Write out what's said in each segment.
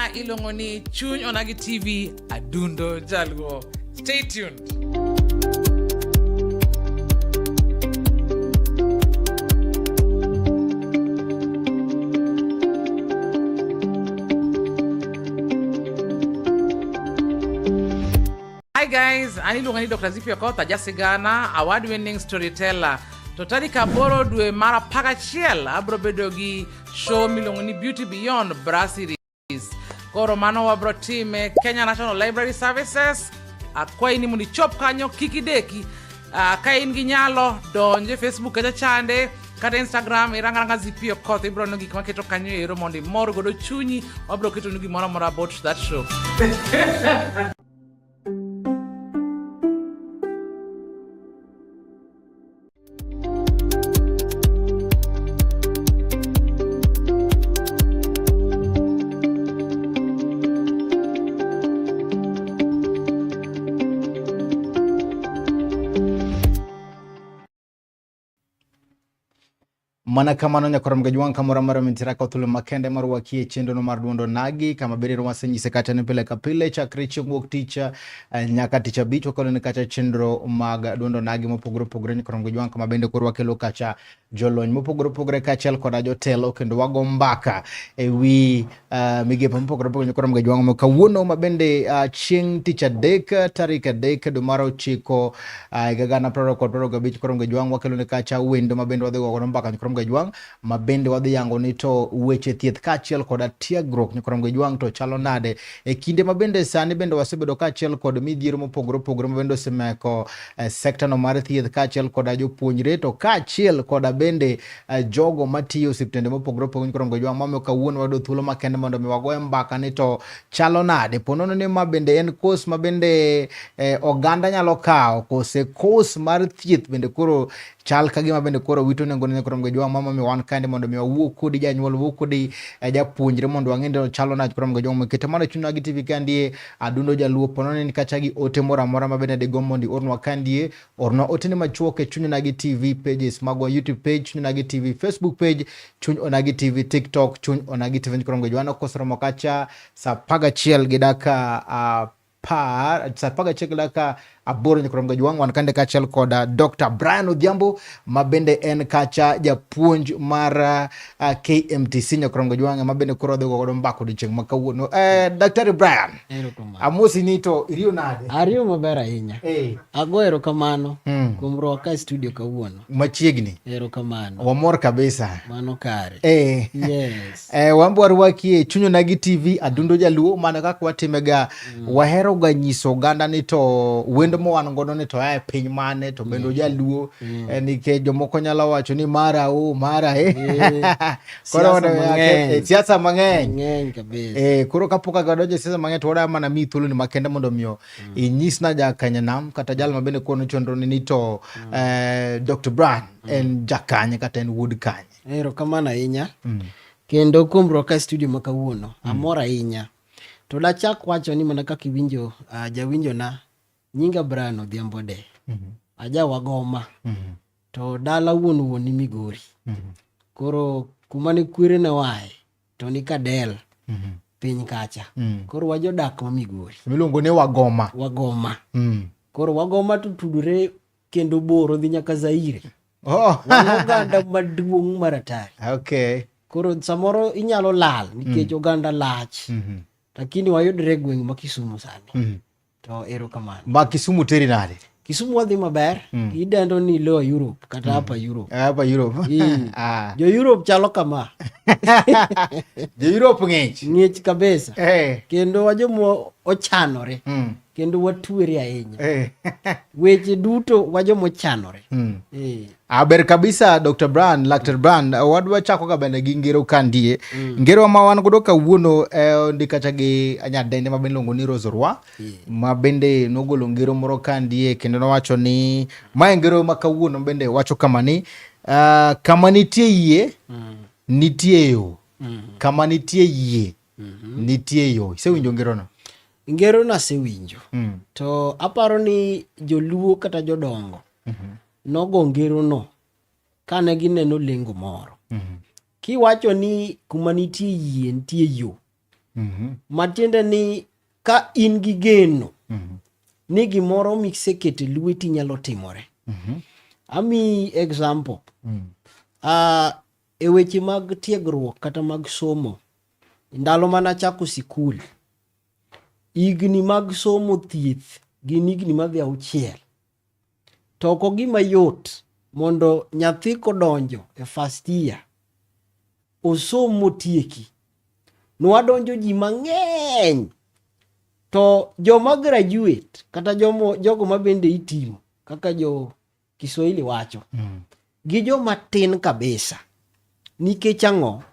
ma ilongo ni Chuny Onagi TV Adundo Jaluo. Stay tuned. Hi guys, anilungani Dr. Zipio Kota Jasigana, award-winning storyteller. Totari kaboro dwe mara pagachiel abro bedo gi show milongo ni Beauty Beyond Brasseries. Koro mano wabro time Kenya National Library Services. Akwa ini muni chop kanyo kikideki. Ka in gi nyalo donje Facebook kaja chande kata Instagram iranga Zipio Kota ibro no gik maketo kanyo ero mondi mor godo chunyi wabro keto no gimoro mora about that show. Mana kama nonya koram gajuan kamora mara mintiraka utulu makende maru wakie chendo no marduondo nagi kama beri roma senyi sekata nipele kapile cha krichi ngok ticha nyaka ticha bicho kolo ni kacha chendo maga duondo nagi mopogro ni koram gajuan kama bende kuru wakelo kacha jolony mopogro kachel koda jotelo kendo wagombaka ewi migepa mopogro ni koram gajuan mokawuno mabende ching ticha deka tarika deka dumaro chiko gagana proro gabicho koram gajuan wakelo ni kacha wendo mabende wadego wagombaka koram gajuang mabende wadhi yango ni to weche thieth kachiel koda tiegruok nyokoram gajuang to chalo nade e kinde mabende sani bende wasebedo kachiel kod midhiero mopogore mabende osemeko sekta no mar thieth kachiel koda jopuonjre to kachiel koda bende jogo matiyo osiptende mopogore nyokoram gajuang mamiyo kawuono wado thuolo makende mondo miwagoe mbaka ni to chalo nade ponono ni mabende en kos mabende oganda nyalo kao kose kos mar thieth bende koro chal kagima bende koro wito nengo ne koram gajuang mama mi wan kande mondo mi wuok kodi janyuol wuok kodi japuonjre mondo wang'e chalo na koram gajuang mekete mana Chuny Onagi TV kandie Adundo Jaluo ponono ni kacha gi ote mora mabende de gomondi ornwa kandie orno ote ne machuoke Chuny Onagi TV pages magwa YouTube page Chuny Onagi TV Facebook page Chuny Onagi TV TikTok Chuny Onagi TV koram gajuang kosro mokacha sa paga chiel gidaka sapaga cheklaka aboro ni koram gajuang wan kande kachel koda Dr. Brian Odhiambo mabende en kacha japuonj mara KMTC nyokoram gajuang mabende koro dhego godo mbako dicheng makawuono Dr. Brian amosi nito iriyo nade ariyo mabera inya ago erokamano kumroka studio kawuono machiegni erokamano wamor kabisa mano kare yes wambo arwaki Chuny Onagi TV Adundo Jaluo mana kaka watimega wahero ga nyiso ganda ni to wendo mo wan godo ni to ae piny mane to bendo Jaluo nikech jomoko nyalo wacho ni mara koro siasa mang'eny kabisa koro kapoka godo siasa mang'eny to wada mana mi thuolo ni makende mondo miyo inyis na jakanyanam kata jal mabende kono chondro ni to Dr. Brian en jakanye kata en wuod kanye erokamano ahinya kendo kumroka studio makawuono amora ahinya to dachak wacho ni mana kaka iwinjo jawinjo na nyinga Brian Odhiambo de aja wagoma to dala wuon ni Migori koro kuma ni kwire ne wae to ni Kadel piny kacha koro wajodak ma Migori miluongo ni wagoma koro wagoma tutudore kendo boro dhi nyaka Zaire oganda maduong' maratari koro samoro inyalo lal nikech oganda lach lakini wayudre gweng' ma Kisumu sani to erokamano ma Kisumu teri nade Kisumu wadhi maber idendo ni Lower Europe kata hapa Europe jo Europe chalo kama jo Europe ng'ich kabisa kendo wajomo ochanore kendo watuere ahinya weche duto wajomo chanore aber kabisa Dr. Brian Dr. Brian wadwa chako ka bende gi ngero kandie ngero ma wan godo kawuono ndikacha gi anyadende mabende longo ni Rosorwa mabende nogolo ngero moro kandie kendo nowacho ni ma ngero ma kawuono bende wacho kama ni kama nitie yie nitie yo kama nitie yie nitie yo isewinjo ngero no ngero na sewinjo to aparo ni joluo kata jodongo nogo ngero no kane gineno lengo moro kiwacho ni kuma nitie yie nitie yo Matiende ni ka in gi geno ni gimoro misekete lweti nyalo timore. Ami example. E weche mag tiegruok kata mag somo, ndalo mana chako sikul, igni mag somo thieth gin igni madhi 6. To oko gima yot mondo nyathi kodonjo e first year osom motieki. Nwadonjo ji mang'eny. To joma graduate kata jogo mabende itimo kaka jo Kiswahili wacho gi joma tin kabisa. Nikech ang'o?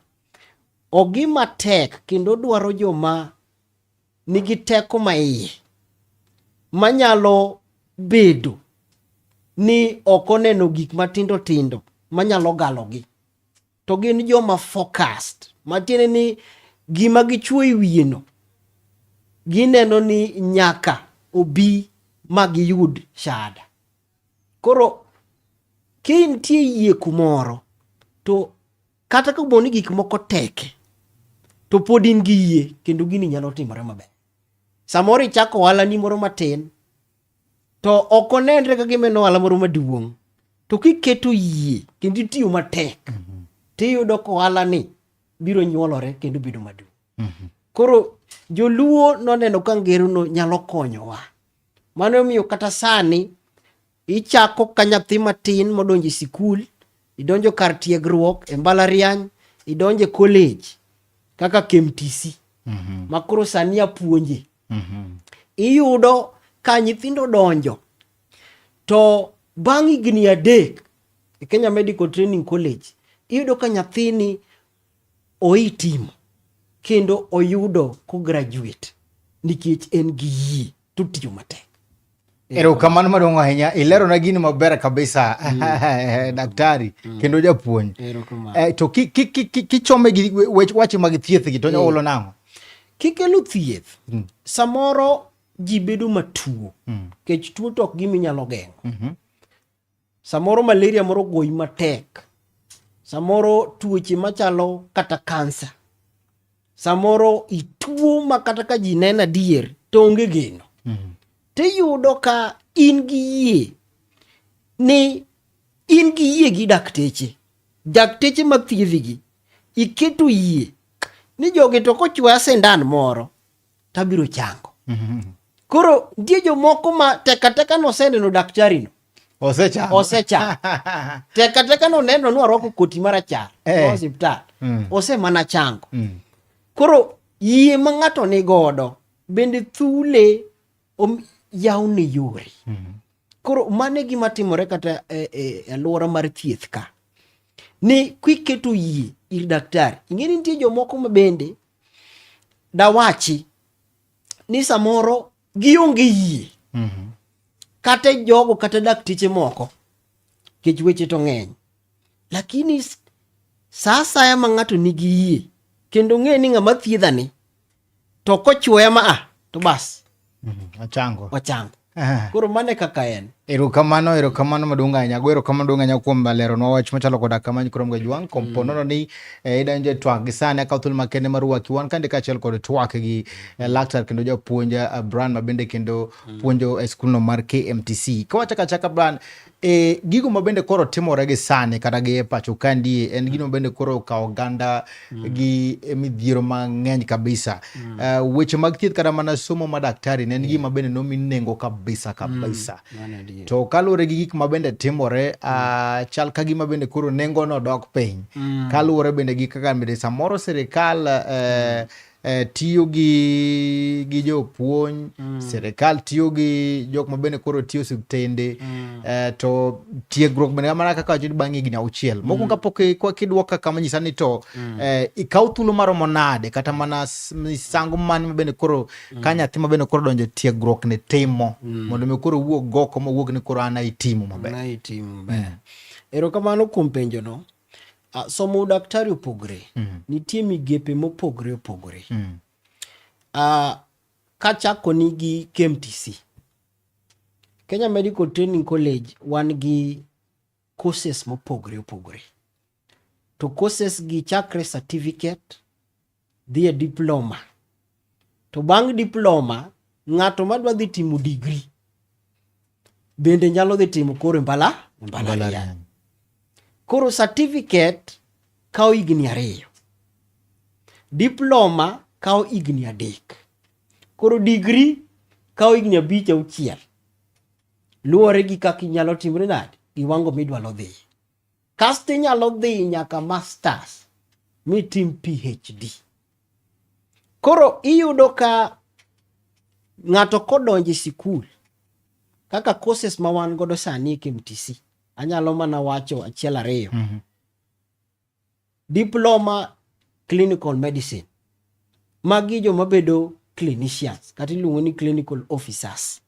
Ogima tek kendo dwaro joma nigi teko maiye manyalo bedo ni okoneno gik matindo tindo manyalo galogi. To gin joma focused. Matiende ni gima gichuo e wiyeno gineno ni nyaka obi magiyud shahada. Koro kintie yie kumoro to kata kopo ni gik moko teke to pod in gi yie kendo gini nyalo timore maber. Samoro ichako ohala ni moro matin to okonenre ka gimeno ohala moro maduong'. To kiketo yie kendo itiyo matek tiyudo ko ohala ni biro nyuolore kendo bedo maduong'. Koro joluo noneno ka ngero no nyalo konyowa. Mano miyo kata sani ichako ka nyathi matin modonjo sikul, idonjo kar tiegruok e mbalariany, idonjo e college kaka KMTC. Makoro sani apuonje. Iyudo ka nyithindo donjo to bang' higni 3 e Kenya Medical Training College iyudo ka nyathini oitimo kendo oyudo ko graduate nikech en gi yie to tiyo matek. Erokamano maduong' ahinya. Ilero na gini maber kabisa daktari kendo japuonj. To kichome gi wache mag thieth gi to nyalo nang'o? Kikelo thieth samoro ji bedo matuo. Kech tuo to ok gimi nyalo geng'o. Samoro malaria moro goyi matek. Samoro tuoche machalo kata kansa. Samoro ituo ma kata ka ji neno adier to onge geno. Tiyudo ka in gi yie ni in gi yie gi dakteche mathiedhi gi iketo yie ni jogi to kochwoya sindan moro tabiro chango. Koro nitie jomoko ma teka noseneno daktari no osechango. Teka noneno ni orwako koti marachar osiptal ose mana chango. Koro yie ma ng'ato ni godo bende thule yawne yore. Koro mane gima timore kata e alwora mar thieth ka. Ni kwiketo yie ir daktari. Ing'eni nitie jomoko ma bende dawachi ni samoro gionge yie. Kata jogo kata dakteche moko. Kech weche to ng'eny. Lakini sasa ma ng'ato nigi yie kendo ng'e ni ng'ama thiedhani to kochwoya ma to bas wachango. Koro mane kaka en. Erokamano maduong' ahinya. Erokamano maduong' ahinya kuom lero no wach machalo koda kama kuom gajwang' komponono ni idanje twak gi sane ka thul makende mar waki wan kande ka achiel kod twak gi laktar kendo japuonja Brian mabende kendo puonjo e skul no mar KMTC. Ka wachaka Brian, gigo mabende koro timore gi sane kata gi pacho kandi en gino bende koro ka oganda gi midhiero mang'eny kabisa. Weche mag thieth kata mana somo ma daktari en gima bende nomi nengo kabisa. To kaluwore gi gik mabende timore, chal ka gima bende koro nengo no dok piny. Kaluwore bende gi kaka bende samoro sirikal tiyo gi jopuonj, sirikal tiyo gi jok mabende koro tiyo osiptende, to tiegruok bende mana kaka wacho ni bang' higni 6. Moko kapok kidwoka kama nyisa ni to ikaw thuolo maromo nade kata mana misango mane mabende koro ka nyathi mabende koro donjo tiegruok ne timo mondo me koro wuog goko mowuog ni koro ana itimo maber. Erokamano kuom penjo no. Somo daktari opogre. Nitie migepe mopogre opogre. Kachako nigi KMTC, Kenya Medical Training College, wan gi courses mopogre opogre. To courses gi chakre certificate, dhie diploma, To bang' diploma, ng'ato madwa dhi timo degree bende nyalo dhi timo koro mbalariany. Koro certificate kao higni 2. Diploma kao higni 3. Koro degree kao higni 5-6. Luwore gi kaka inyalo timre nade iwango midwalo dhi. Kasto inyalo dhi nyaka masters mitim PhD. Koro iyudo ka ng'ato kodonje sikul kaka courses ma wan godo sani e KMTC. Anyalo mana wacho 1-2. Diploma clinical medicine. Magi joma bedo clinicians kata iluongo ni clinical officers.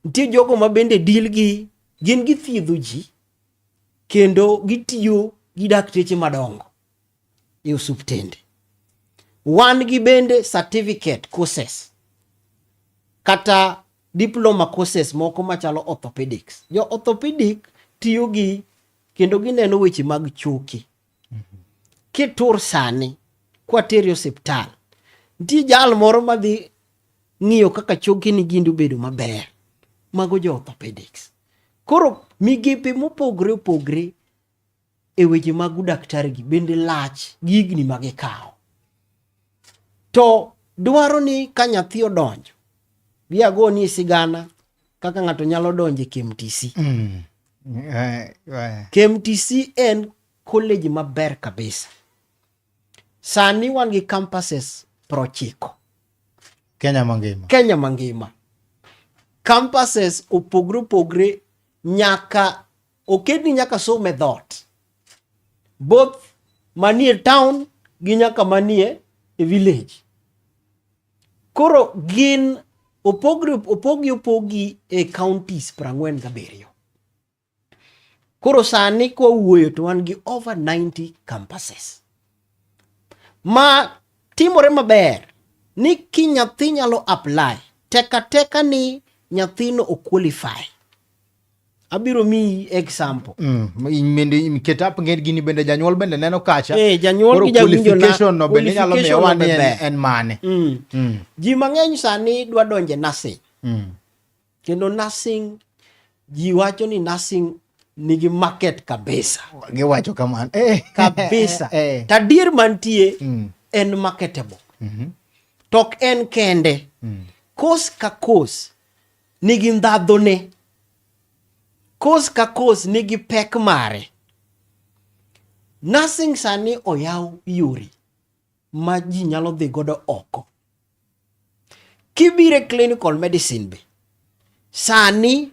Nitie jogo ma bende deal gi gin githiedho ji kendo gitiyo gi dakteche madongo e osuptende. Wan gi bende certificate courses kata diploma courses moko machalo orthopedics. Jo orthopedic tiyo gi kendo gineno weche mag choke. Kitur sani kwa teri osiptal, nitie jal moro madhi ng'iyo kaka choke ni gindu bedo maber. Mago jo orthopedics. Koro migepe mopogre e weche mag udaktari gi bende lach gi higni magikao. To dwaro ni ka nyathi odonjo, biago ni sigana kaka ng'ato nyalo donje KMTC. KMTC en college maber kabisa. Sani wan gi campuses 90. Kenya mangima. Campuses opogre nyaka okedi nyaka some dhot. Both manie town gi nyaka manie e village. Koro gin opogi e counties 47. Koro sani kwa wuoyo to wan gi over 90 campuses. Ma timore maber ni ki nyathi nyalo apply. Teka ni nyathino o qualify. Abiro mi example. Mende ketap ng'et gini bende janyuol bende neno kacha. Janyuol gi jawinjo na qualification no bende nyalo miyo wani en mane. Ji mang'eny sani dwa donje nursing. Kendo nursing, ji wacho ni nursing nigi market kabisa. Giwacho kamano. Kabisa. Tadier mantie en marketable. Tok en kende. Course ka course nigi ndhadhone. Course ka course nigi pek mare. Nursing sani oyaw yuri ma ji nyalo dhi godo oko. Kibire clinical medicine be, sani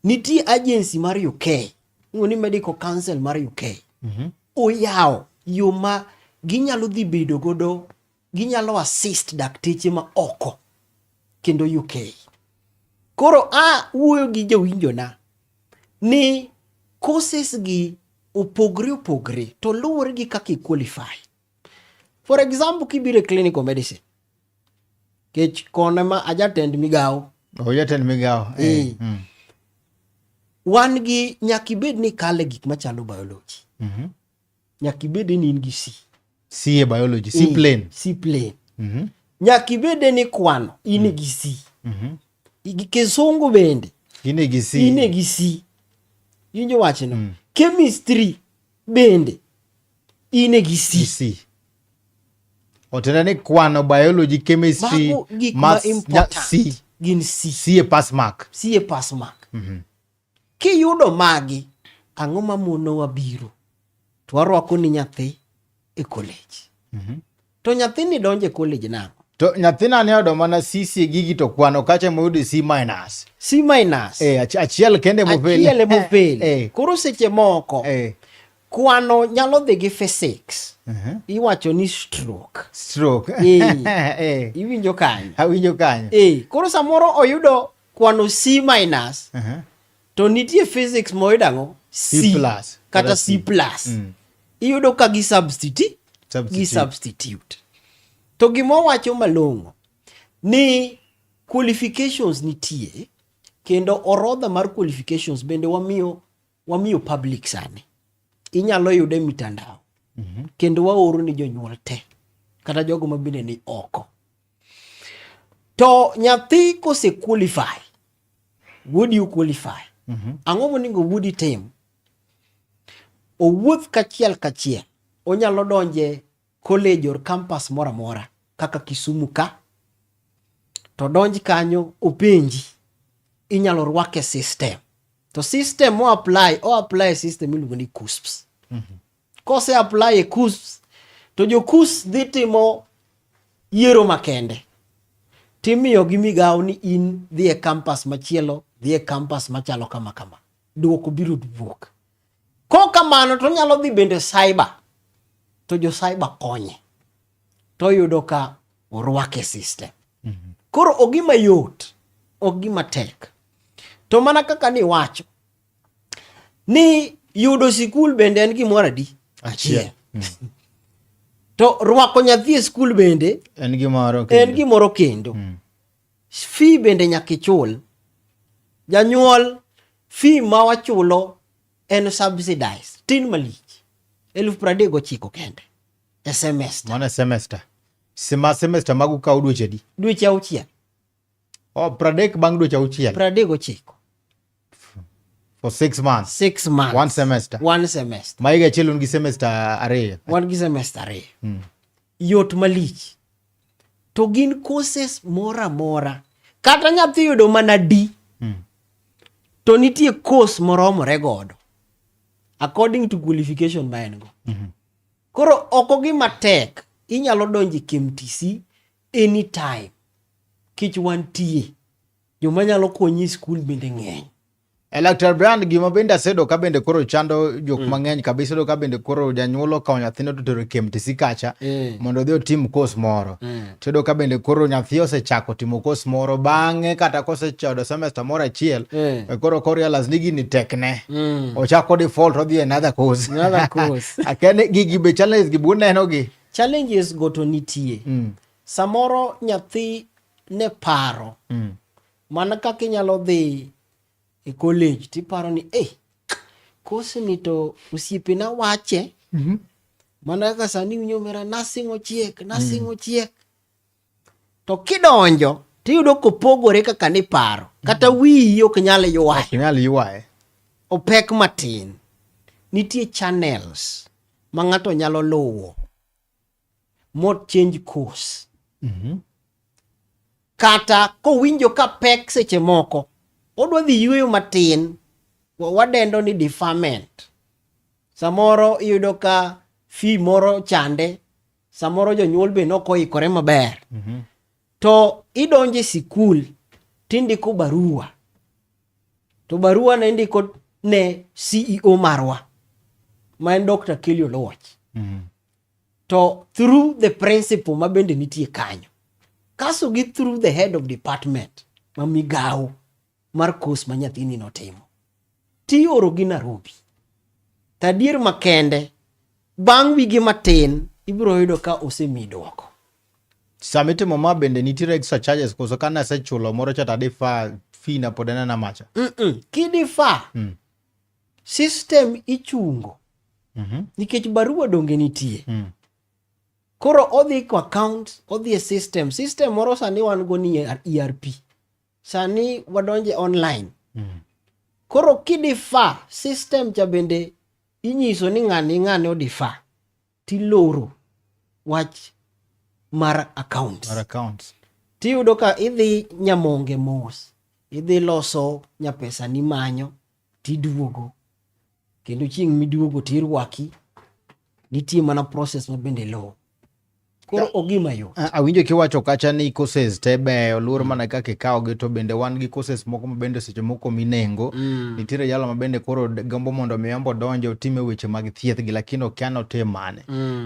nitie agency mar UK, ng'oni Medical Council mar UK, oyaw yo ma ginyalo dhi bedo godo, ginyalo assist dakteche ma oko kendo UK. Koro wuoyo gi jawinjo na ni courses gi opogre to luwore gi kaka i qualify. For example, kibire clinical medicine, kech kone ma ajatend migao. Jatend migao. Wan gi nyakibed ni kale gik machalo biology. Nyakibed ni in gi C. C e biology. C plain. C plain. Nyakibed ni kwano. In gi C. Kisungu bende. In gi C. In gi C. Injo wache no. Chemistry bende. In gi C. Otena ni kwano, biology, chemistry, maths, C. Gin C. C e pass mark. C e pass mark. Ki yudo magi, ang'o ma mono wabiro. To warwako ni nyathi e college. To nyathi ni donje college nang'o? To nyathina ne odo mana C gigi to kwano kacha moyudo C minus. C minus. Achiel kende mopeli. Achiel mopeli. Koro seche moko. Kwano nyalo dhi gi physics. Iwacho ni stroke. Iwinjo kanyo. Awinjo kanyo. Koro samoro oyudo kwano C minus. To nitie physics moyudo ang'o? C plus. Kata C plus. Iyudo ka gi substitute. To gimo wacho malong'o ni qualifications nitie, kendo orodha mar qualifications bende wamiyo public sani. Inyalo yude mitandao. Kendo waoro ni jonyuol te kata jogo mabende ni oko. To nyathi kose qualify, would you qualify? Ang'o monego would tim? Owuoth kachiel onyalo donje college or campus mora mora kaka Kisumu ka, to donj kanyo openji, inyalo rwake system. To system o apply system iluongo ni KUSPS. Kose apply e KUSPS, to jo KUSPS dhi timo yiero makende. Timiyo gi migawo ni in dhi e campus machielo, dhi e campus machalo kama. Duoko biro duok. Kokamano to nyalo dhi bende cyber. To jo cyber konye. To yudo ka orwake system. Koro ogima yot, ogima tek. To mana kaka ni wacho, ni yudo sikul bende en gimoro adi? Achiel. To rwako nyathi e skul bende en gimoro kendo. Fee bende nyaka ichul. Janyuol fee ma wachulo en subsidized. Tin malich. 39,000 kende. E semester. Mana semester. Semester magu kawo dweche di? Dweche 6. 30 bang' dweche 6. 39. For 6 months. 6 months. One semester. Ma higa achiel un gi semester 2. Wan gi semester 2. Yot malich. To gin courses mora. Kata nyathi yudo mana D. To nitie course moromore godo. According to qualification ma en go. Koro oko gima tek. Inyalo donji KMTC anytime. Kich wantie. Joma nyalo konyi skul bende ng'eny. Electoral brand gima bende asedo ka bende koro chando jok mang'eny kabisa, do ka bende koro janyuolo ka nyathino to tero KMTC kacha mondo odhi otim course moro. Tedo ka bende koro nyathi osechako timo course moro bang'e kata kosechodo semester moro achiel koro realize ni gini tekne. Ochako default odhi another course. Akene gigi be challenges gi buneno gi. Challenges go to nitie. Samoro nyathi ne paro. Mana kaka inyalo dhi e college tiparo ni course ni to osiepena wache. Mana kaka sani unyomera nursing ochiek. To kidonjo tiyudo kopogore kaka ni paro. Kata wiyi ok nyal ywaye. Opek matin. Nitie channels ma ng'ato nyalo luwo mod change course. Kata kowinjo ka pek seche moko odwa dhi yweyo matin, wadendo ni deferment. Samoro iyudo ka fee moro chande, samoro jonyuol be nokoikore maber. To idonje sikul tindiko barua. To barua ne indiko ne CEO marwa, ma en Dr. Kelly Oluoch. To through the principal ma bende nitie kanyo. Kaso gi through the head of department ma migawo mar course ma nyathini notimo. Ti oro gi Nairobi. Tadier makende, bang' wigi matin, ibiro yudo ka osemi duoko. Samitimo ma bende nitie extra charges koso kana sechulo moro chata difa fee na podena na macha. Kidifa. System ichungo. Nikech barua donge nitie. Koro odhi kwa account, odhi e system. System moro sani wan go ni ERP. Sani wadonje online. Koro kidifa, system cha bende inyiso ni ng'ane odifa. Tiloro wach mar accounts. Tiyudo ka idhi nyamonge mos. Idhi loso nyapesa ni manyo. Tiduogo. Kendo chieng' miduogo tirwaki. Nitie mana process ma bende low. Koro ogima yo. Awinjo kiwacho kacha ni courses tebe oluor mana kaka ikawo gi to bende wan gi courses moko mabende seche moko minengo. Nitiere jalo mabende koro gambo mondo miyambo donjo time weche mag thieth gi lakini okiano tim mane.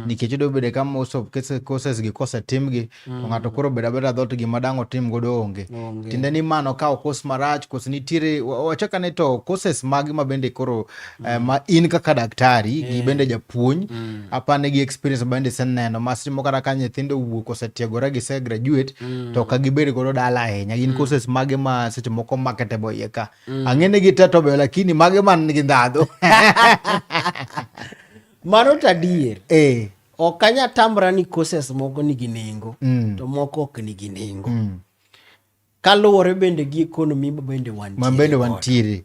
Nikech do bede ka most of courses gi kose tim gi to ng'ato koro beda dhot gi madang' otim godo onge. Tinde ni mano kawo course marach, course nitiere wachaka ne to courses magi mabende koro ma in kaka daktari gi bende japuonj apane gi experience bende seneno masimo kata nyithindo wuok osetiegore gise graduate to ka gibed godo dala ahinya gin courses mage ma seche moko marketable iye ka ang'ene gi teto be lakini mage man nigi ndhadhu. Mano tadier. Ok anya tamra ni courses moko nigi nengo to moko ok nigi nengo. kaluwore bende gi economy bende wantiere. Ma bende wantiere.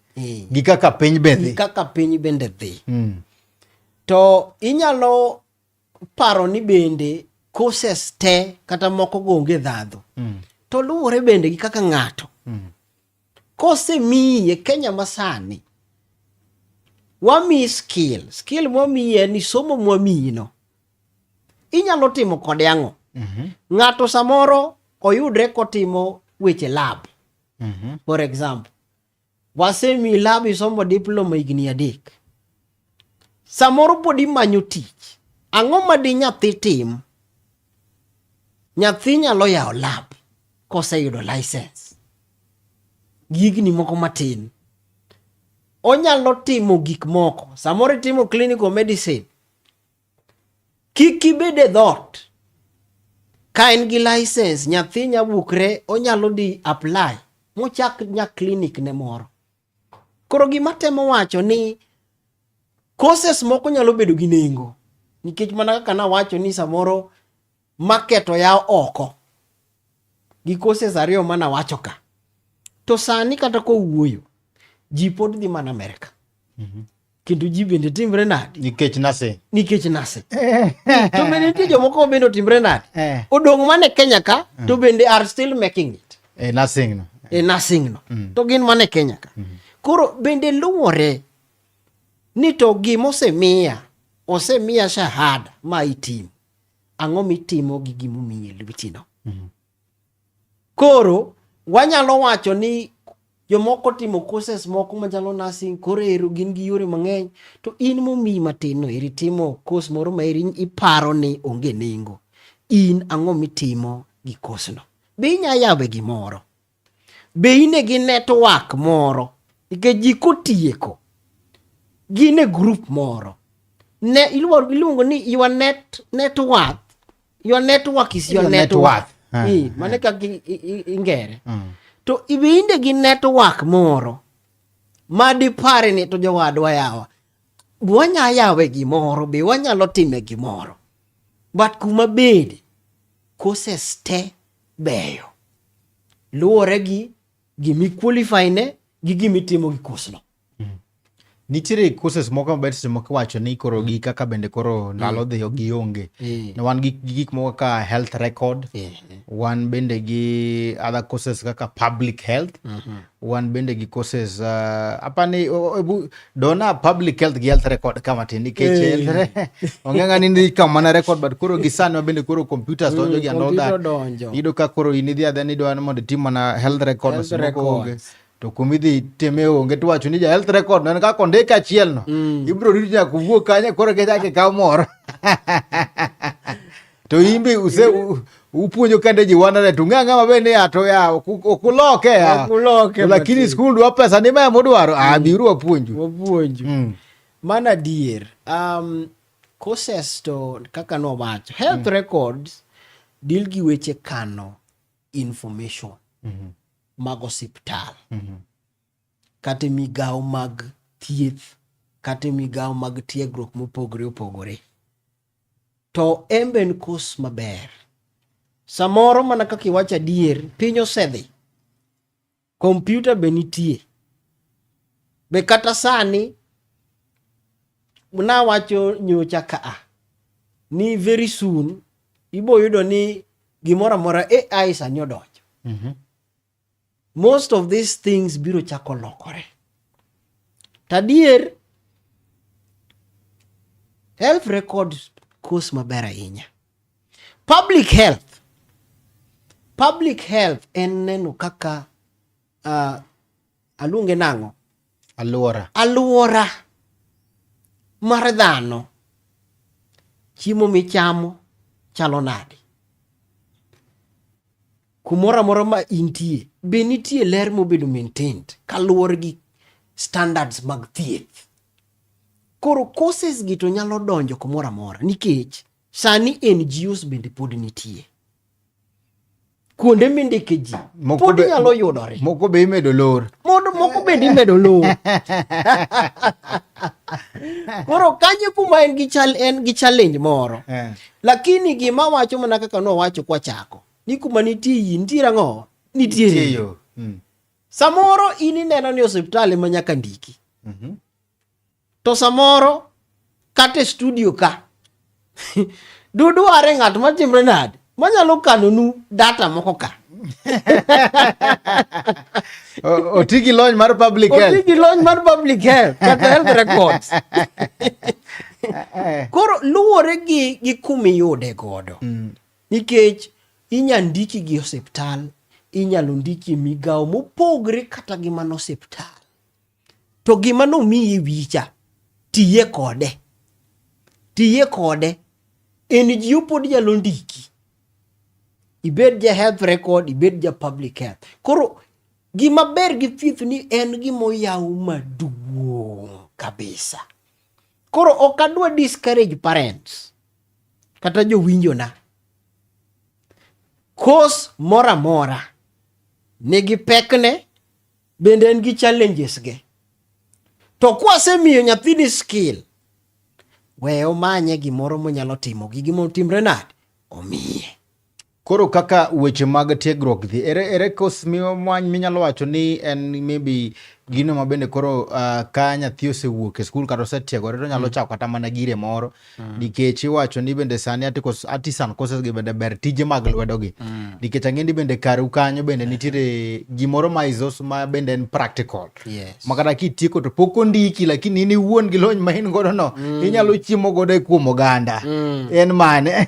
Gi kaka piny be dhi. Gi kaka piny bende dhi. To inyalo paro ni bende courses te kata moko gonge dhadho. To luwore bende gi kaka ng'ato. Kosemiyi e Kenya masani, wamiyi skill mwamiyi ni somo mwamiyi no. Inyalo timo kode ang'o? Ng'ato samoro oyudre kotimo weche lab. For example, wasemiyi lab isomo diploma higni 3. Samoro pod imanyo tich. Ang'o ma di nyathi tim? Nyathi nyalo yawo lab koseyudo license. Gigni moko matin. Onyalo timo gik moko. Samoro timo clinical medicine. Kik ibede dhot. Ka en gi license, nyathi nyabukre, onyalo di apply. Mochak nya clinic ne moro. Koro gima temo wacho ni courses moko nyalo bedo gi nengo. Nikech mana kaka nawacho ni samoro market oyaw oko. Gi courses ariyo mana wacho ka. To sani kata kowuoyo, ji pod dhi mana Amerika. Kendo ji bende timbre nadi? Nikech nase. To bende nitie jomoko bende timbre nadi? Odong' mane Kenya ka, to bende are still making it. Nursing no. To gin mane Kenya ka. Koro bende luwore ni to osemiya shahada ma itimo. Ang'o mitimo gi gimomiyi lwetino. Koro wanyalo wacho ni jomoko timo courses moko machalo nursing, koro ero gin gi yore mang'eny. To in momiyi matin no eri timo course moro ma eri iparo ni onge nengo. In ang'o mitimo gi course no? Be inya yawe gimoro? Be ine gi network moro? Nikech ji kotieko gin e group moro. Iluongo ni your net worth. Your network is your net worth. Mane kaka ingere. To ibinde gi network moro ma dipare ni to jowadwa yawa. Wanya yawe gimoro, be wanyalo time gimoro. But kuma bede courses te beyo. Luwore gi gimi qualify ne gi gimi timo gi course no. Nitiere courses moko mabet moko wacho ni koro gi kaka bende koro ndalo dhi gionge. Ne wan gi gik moko kaka health record. Wan bende gi other courses kaka public health. Wan bende gi courses apani dona public health gi health record kama tin nikech ongenga ni kama na record but koro gisano bende koro computers donjo gi andoda. Ido ka koro inidhi adha ni do mondo timo na health record moko. To kumidhi teme onge to wacho ni ja health record nan ka konde ka chiel no ibro rito nya kuwuok kanya koro ke jake ka moro to imbi upuonjo kande ji wanare to ng'anga mabende ato ya okuloke ya lakini school dwa pesa ni ma modwaro biru wapuonju mana dier courses to kaka no wacho health records deal gi weche kano information mag osiptal. Kata migawo mag thieth, kata migawo mag tiegruok mopogore opogore. To emben course maber. Samoro mana kaka iwacho adier, piny osedhi. Computer be nitie. Be kata sani na wacho nyocha ka ni very soon ibo yudo ni gimora mora AI sani odonjo. Most of these things biro chako lokore. Tadier health records course maber ahinya. Public health en neno kaka aluonge nang'o? Aluora mar dhano. Chiemo michamo chalo nade? Kumora mora ma intie be nitie ler mobedo maintained kaluwore gi standards mag thieth. Koro courses gi to nyalo donjo kumora mora nikech sani NGOs bende pod nitie. Kuonde mindike ji pod nyalo yudore. Moko be imedo lor. Moko bende imedo lor. Koro kanyo kuma en gi challenge moro. Lakini gima wacho mana kaka no wacho kwa chako. Ni kuma nitie nitiere ang'o? nitiere yo. Samoro ini neno ni osiptal ma nyaka ndiki. To samoro kate studio ka. Dudu are ng'at matimre nade manyalo kano nu data moko ka. Otigi lony mar public health kata health records. Koro luwore gi kumiyude godo. Nikech inyandiki gi osiptal, inyalo ndiki migao mopogre kata gi mano osiptal. To gima nomiyi wicha tiye kode en ji pod nyalo ndiki. Ibed ja health record, ibed ja public health. Koro gima ber gi thieth ni en gimo yaw maduong' kabisa. Koro ok adwa discourage parents kata jowinjo na. Kos mora mora nigi pekne bende en gi challenges ge. To kwasemiyo nyathini skill, we omanye gimoro monyalo timo gi gimo timre nade omiye. Koro kaka weche mag tiegruok dhi, ere kos minyalo wacho ni en maybe gino mabende koro ka nyathi osewuok e skul kata osetiegore to nyalo chako kata mana gire moro, nikech iwacho ni bende sani artisan courses gi bende ber tije mag lwedo gi, nikech ang'endi bende karu kanyo bende nitiere gimoro ma isos ma bende en practical, makata kitieko to pok ondiki lakini in iwuon gi lony ma in godo no inyalo chiemo godo e kuom oganda. En mane?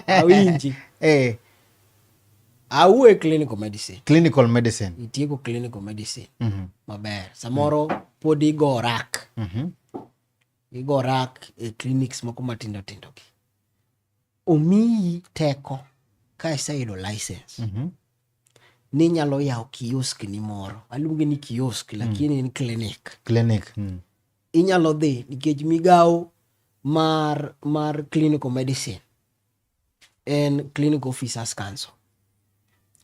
Awinji. Awe clinical medicine. Itieko clinical medicine. Maber. Samoro pod igo rak. Igo rak e clinics moko matindo tindo gi. Omiyi teko ka iseyudo license. Ni nyalo yawo kiosk ni moro. Aluonge ni kiosk lakini en clinic. Inyalo dhi nikech migao mar clinical medicine en Clinical Officers Council.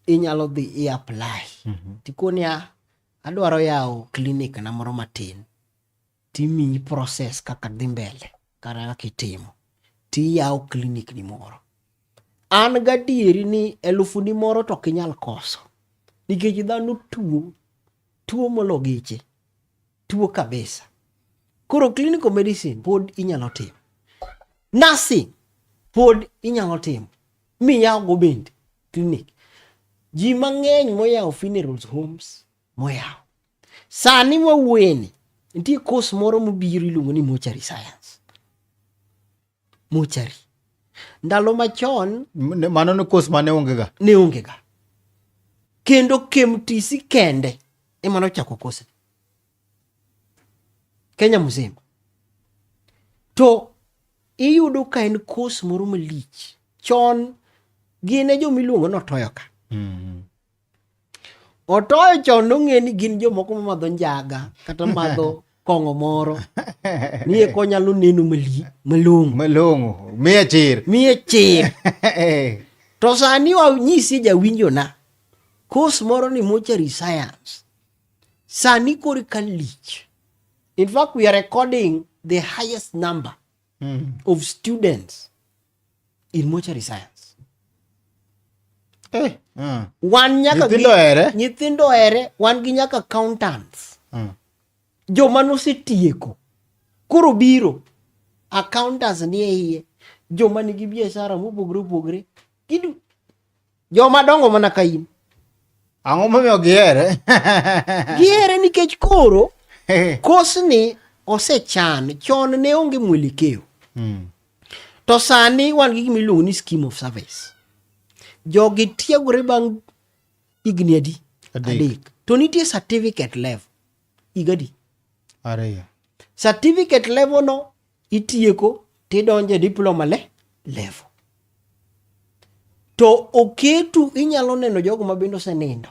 Inyalo dhi i-apply. Tikoni adwaro yawo clinic na moro matin. Timiyi process kaka dhi mbele. Kara kitimo. Tiyawo clinic ni moro. An gadieri ni 1000 ni moro to kinyal koso. Nikech dhano tuo mologiche. Tuo kabisa. Koro clinical medicine pod inyalo timo. Nursing pod inyalo timo. Miyawo go bende clinic. Ji mang'eny moyawo funeral homes moyawo. Sani wawueni nitie course moro mobiro iluongo ni mortuary science. Mortuary. Ndalo machon mano no course mane ongega. Ne ongega. Kendo KMTC kende ema nochako course. Kenya mzima. To iyudo ka en course moro malich. Chon gine jo miluongo notoyo ka. Otoyo chon nong'e ni gin jomoko mamadho njaga kata madho kong'o moro. Niye konyalo neno malong'o. Miye chir. To sani wanyisi jawinjo na. Course moro ni mortuary science. Sani kori ka lich. In fact, we are recording the highest number of students in mortuary science. Wan nyaka nyithindo ere, wan gi nyaka accountants. Joma nosetieko. Koro biro accountants ni iye. Joma nigi biashara mopogre. Kidu joma dongo mana ka in. Ang'o momiyo gihere? Gihere nikech koro course ni osechan. Chon ne onge mwelekeo. To sani wan gi gima iluongo ni scheme of service. Jogi tiegore bang' higni adi? Adek. To nitie certificate level. Igadi? Ariyo. Certificate level no itieko tidonje diploma level. To oketu inyalo neno jogo mabendo osenindo.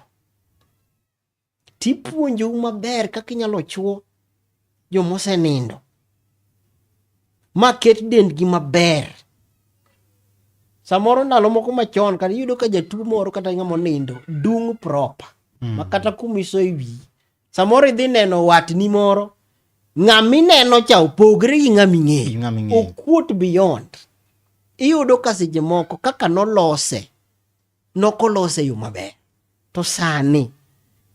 Tipuonjo maber kaka inyalo chuo jomo osenindo. Maket dendgi maber. Samoro ndalo moko machon kata yudo ka jatuo moro kata ng'amo nindo dung proper. Makata kumiso ewi. Samoro idhi neno watni moro. Ng'ami neno cha opogre gi ng'ami ng'eyo. Okuot beyond. Iyudo ka seche moko kaka nolose. Nokolose yo maber. To sani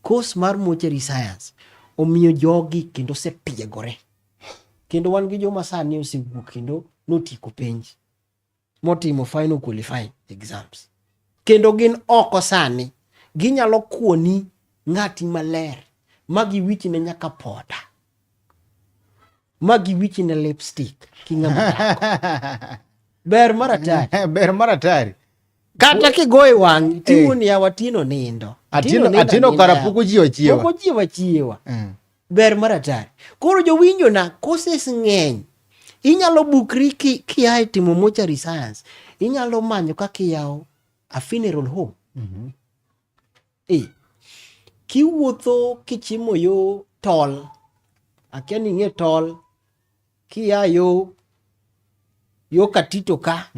course mar mortuary science omiyo jogi kendo osetiegore. Kendo wan gi joma sani osewuok kendo notieko penj motimo final qualifying exams. Kendo gin oko sani ginyalo kuoni ng'ati maler magi wichne nyaka poda, magi wichne lipstick king'ama ber maratari ber maratari kata kigoye wang' tiwoni ya watino nindo atino karapuko jiwa chiewa ber maratari. Koro jowinjo na courses ng'eny inyalo bukri kiae timo mortuary science, inyalo manyo kaka iyawo a funeral home. Kiwuotho kichimo yo tol, akia ni ng'e tol, kia yo Katito ka,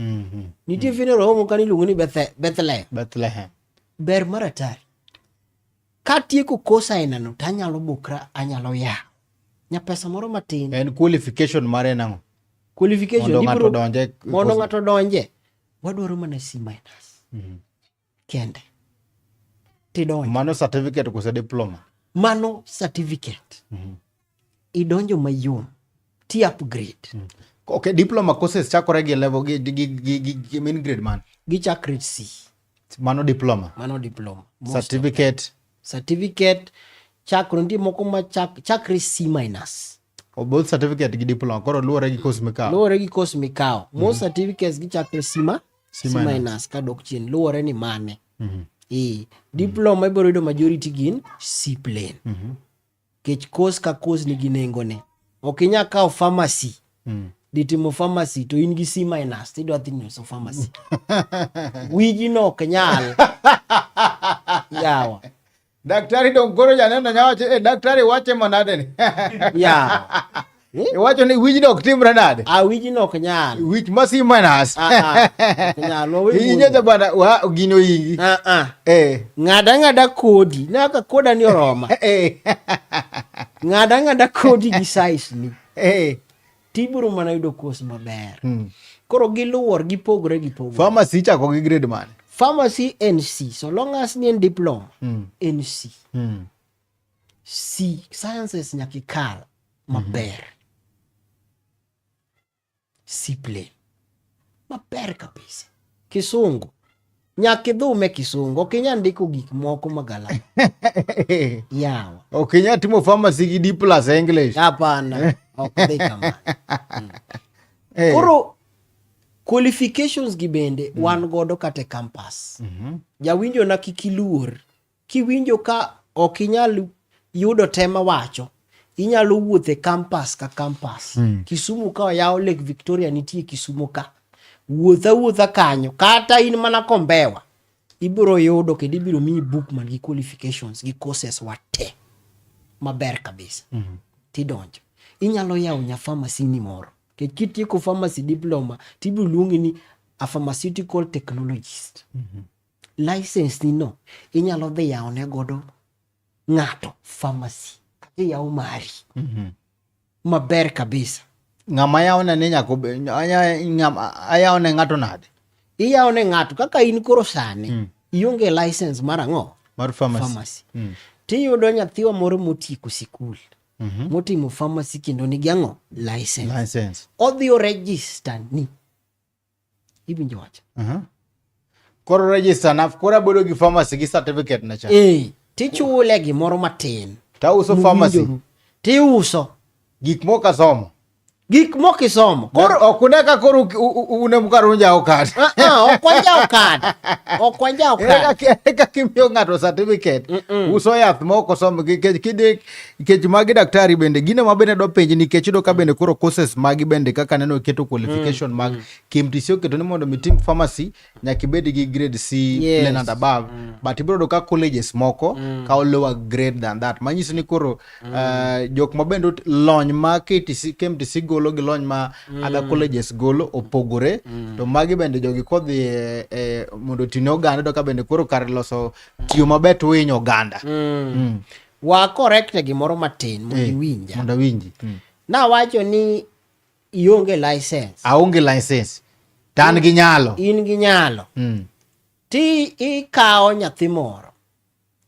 nitie funeral home ka niluongo ni Bethlehem. Ber maratari. Katieko kosa inano tanyalo bukra, anyalo ya pesa moro matin. En qualification mare nango? Qualification mondo ng'ato donje wadwaro mana C-. Kende tidonjo. Mano certificate kose diploma? Mano certificate. Idonjo mayom ti upgrade. Okay, diploma courses chakore gi level gi main grade man? Gichakre C. Mano diploma? Mano diploma. Certificate chakre ndi moko ma chakre C-. O both certificate gi diploma koro luore gi course mikao. Most certificates gichakre C-. Ka dok chien luore ni mane. Diploma ibiro yudo majority gin C plain. Kech course ka course nigi nengone. Ok inya kao pharmacy. Ditimo pharmacy to in gi C-, tidwa dhi nyoso pharmacy. Wiji no ok nyal. Yawa. Daktari dong koro janeno nyawacho daktari wache manade ni. Yawa. Wacho ni wiji no ok timre nade? Wiji no ok nyal. Wich ma C-. Nyalo Inyeja bana gino ingi. Ng'ada kodi. Naka koda ni oroma. Ng'ada kodi gi size ni. Tiburo mana yudo course maber. Koro giluor gipogre. Pharmacy chako gi grade man? Pharmacy NC. So long as ni en diploma. NC. C. Sciences nyakikal maber. C plain. Maber kabisa. Kisungu. Nyakidhume kisungu. Okinya ndiko gik moko magala. Yawa. Okinya timo pharmacy gi D+ English. Hapana. Ok kama. Koro qualifications gi bende wan godo kate campus. Jawinjo na kikiluor. Kiwinjo ka okinyal yudo tema wacho. Inyalo wuothe campus ka campus. Kisumu ka yawo Lake Victoria nitie Kisumu ka. Wuotha kanyo. Kata in mana Kombewa. Ibiro yudo kendo ibiro miyi book man gi qualifications gi courses wate. Maber kabisa. Tidonjo. Inyalo yawo nya pharmacy ni moro. Kitieko pharmacy diploma, tibiro luongi ni a pharmaceutical technologist. License ni no, inyalo dhi yawo ne godo ng'ato pharmacy. Yawo mari. Maber kabisa. Ng'ama yawo ne nyako ayawo ne ng'ato nade? Iyawo ne ng'ato kaka in koro sani. Ionge license mar ang'o? Mar pharmacy. Tiyudo nyathiwa moro motieko sikul. Motimo pharmacy kendo nigi ang'o? License. Odhi o register ni. Ibinjo wacho. Koro register na kora bodo gi pharmacy gi certificate na cha. Tichule gimoro matin. Ta uso pharmacy. Ti uso. Gik moka somo. Gik mokisomo. Koro okuneka koro unemkarunja okad. Okwanja okad. Eka kimio ng'ato certificate. Uso yath moko somo. Kech magi daktari bende. Gine mabende do penji ni kechido ka bende koro courses magi bende kaka neno keto qualification mag. Kimtisio keto ni mondo mitim pharmacy. Nyakibedi gi grade C plain and above. But ibro do ka colleges moko. Ka lower grade than that. Manyisi ni koro jok mabende lony ma KMTC golo gi lony ma other colleges golo opogore. To magi bende jogi kodhi mondo tino oganda do ka bende koro kar loso tiyo mabet winyo oganda. Wa correct gimoro matin mondo winji. Na wacho ni ionge license. Aonge license. Tan gi nyalo. In gi nyalo. Ti ikao nyathi moro.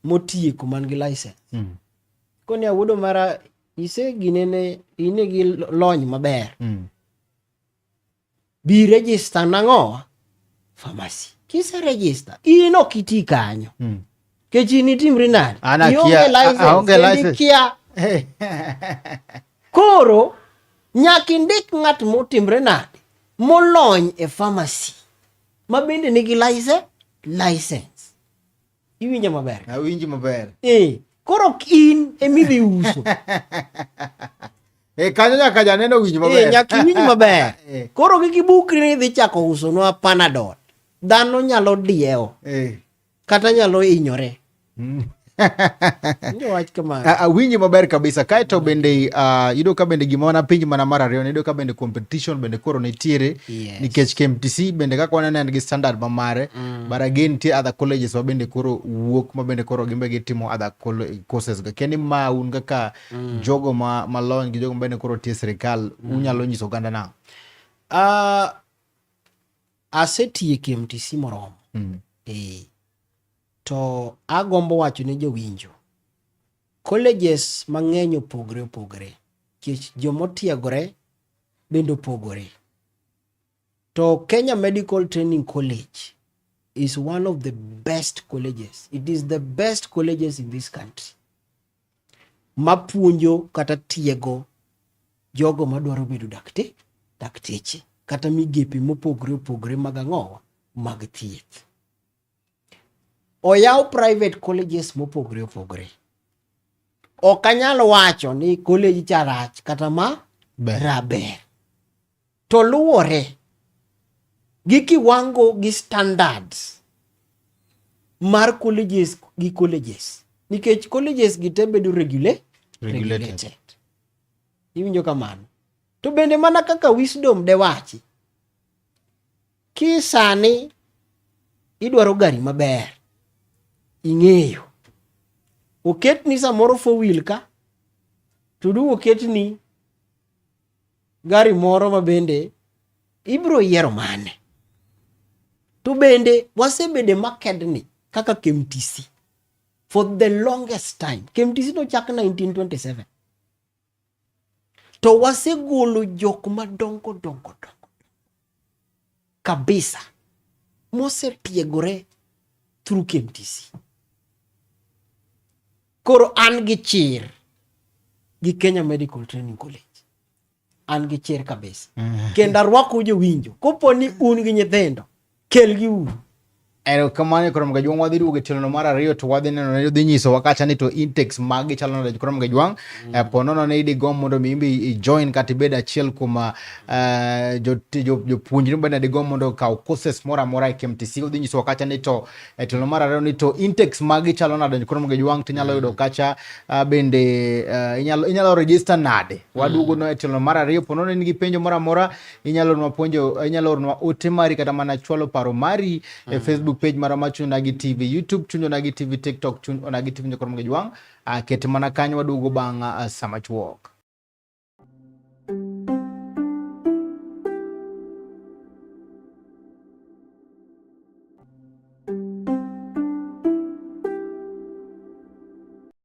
motieko man gi license. Koni awuodo mara ine gi lony maber. Bi register nang'o? Pharmacy. Kise register, in ok iti kanyo. Kechi ni timri nade? Aonge license. Kia. Koro, nyaki ndik ng'at motimre nade? Molony e pharmacy. Mabende nigi license. Iwinjo maber? Awinjo maber. Koro in emidhi uso. Kanyo nyaka janeno winjo maber. Nyaka winjo maber. Koro gikibukri ni dhi chako uso nwa Panadol. Dhano nyalo dieo. Kata nyalo hinyore. Wach kamano. Winjo maber kabisa. Kaeto bende yudo ka bende gimona pinj mana mar ariyo, yudo ka bende competition bende koro nitiere. Nikech KMTC bende kaka waneno en gi standard mamare. But again tie other colleges ma bende koro wuok ma bende koro gimbe gitimo other courses ga. Keni ma un kaka jogo malony gi jogo bende koro tie sirikal unyalo nyiso oganda na. Asetie KMTC moromo. To agombo wacho ne jowinjo. Colleges mang'eny opogore. Kich jomotiegore bendo opogore. To Kenya Medical Training College is one of the best colleges. It is the best colleges in this country. Mapuonjo kata tiego jogo madwaro bedo dakteche. Kata migepe mopogore mag ang'owa mag thieth. Oyaw private colleges mopogore. Ok anyalo wacho ni college charach kata ma raber. To luwore gi kiwango gi standards mar colleges gi colleges. Nikech colleges gi te bedo regulated. Iwinjo kamano. To bende mana kaka Wisdom de wachi. Kisani idwaro gari maber. Ing'eyo. Oket ni samoro 4-wheel ka. Tudu oket ni gari moro mabende ibro yiero mane. To bende wasebede makedni kaka KMTC. For the longest time. KMTC no chak 1927. To wasegolo jok madongo. Kabisa. Mose tiegore through KMTC. Koro an gi chir gi Kenya Medical Training College. An gi chir kabisa. Kendo arwako jowinjo. Kopo ni un gi nyithindo, kelgi uru. Kamane koro mga juang wadhi duoge tielo mar ariyo to wadhi neno ne dhi nyiso wakacha ni to intakes magi chalo na koro mga juang ponono ne idi gom mondo mimbi join kati beda achiel kuma jo puonjri bende de gom mondo kaw courses mora e KMTC dhi nyiso wakacha ni to tielo mar ariyo ni to intakes magi chalo na koro mga juang tinyalo yudo kacha bende inyalo register nade wadugo no tielo mar ariyo ponono ni penjo mora inyalo nwa ote mari kata mana chwalo paro mari e Facebook page mara machu Onagi TV, YouTube chunyo Onagi TV, TikTok chunyo Onagi TV nyakoro mga juang kete mana kanyo wadugo bang samachuok.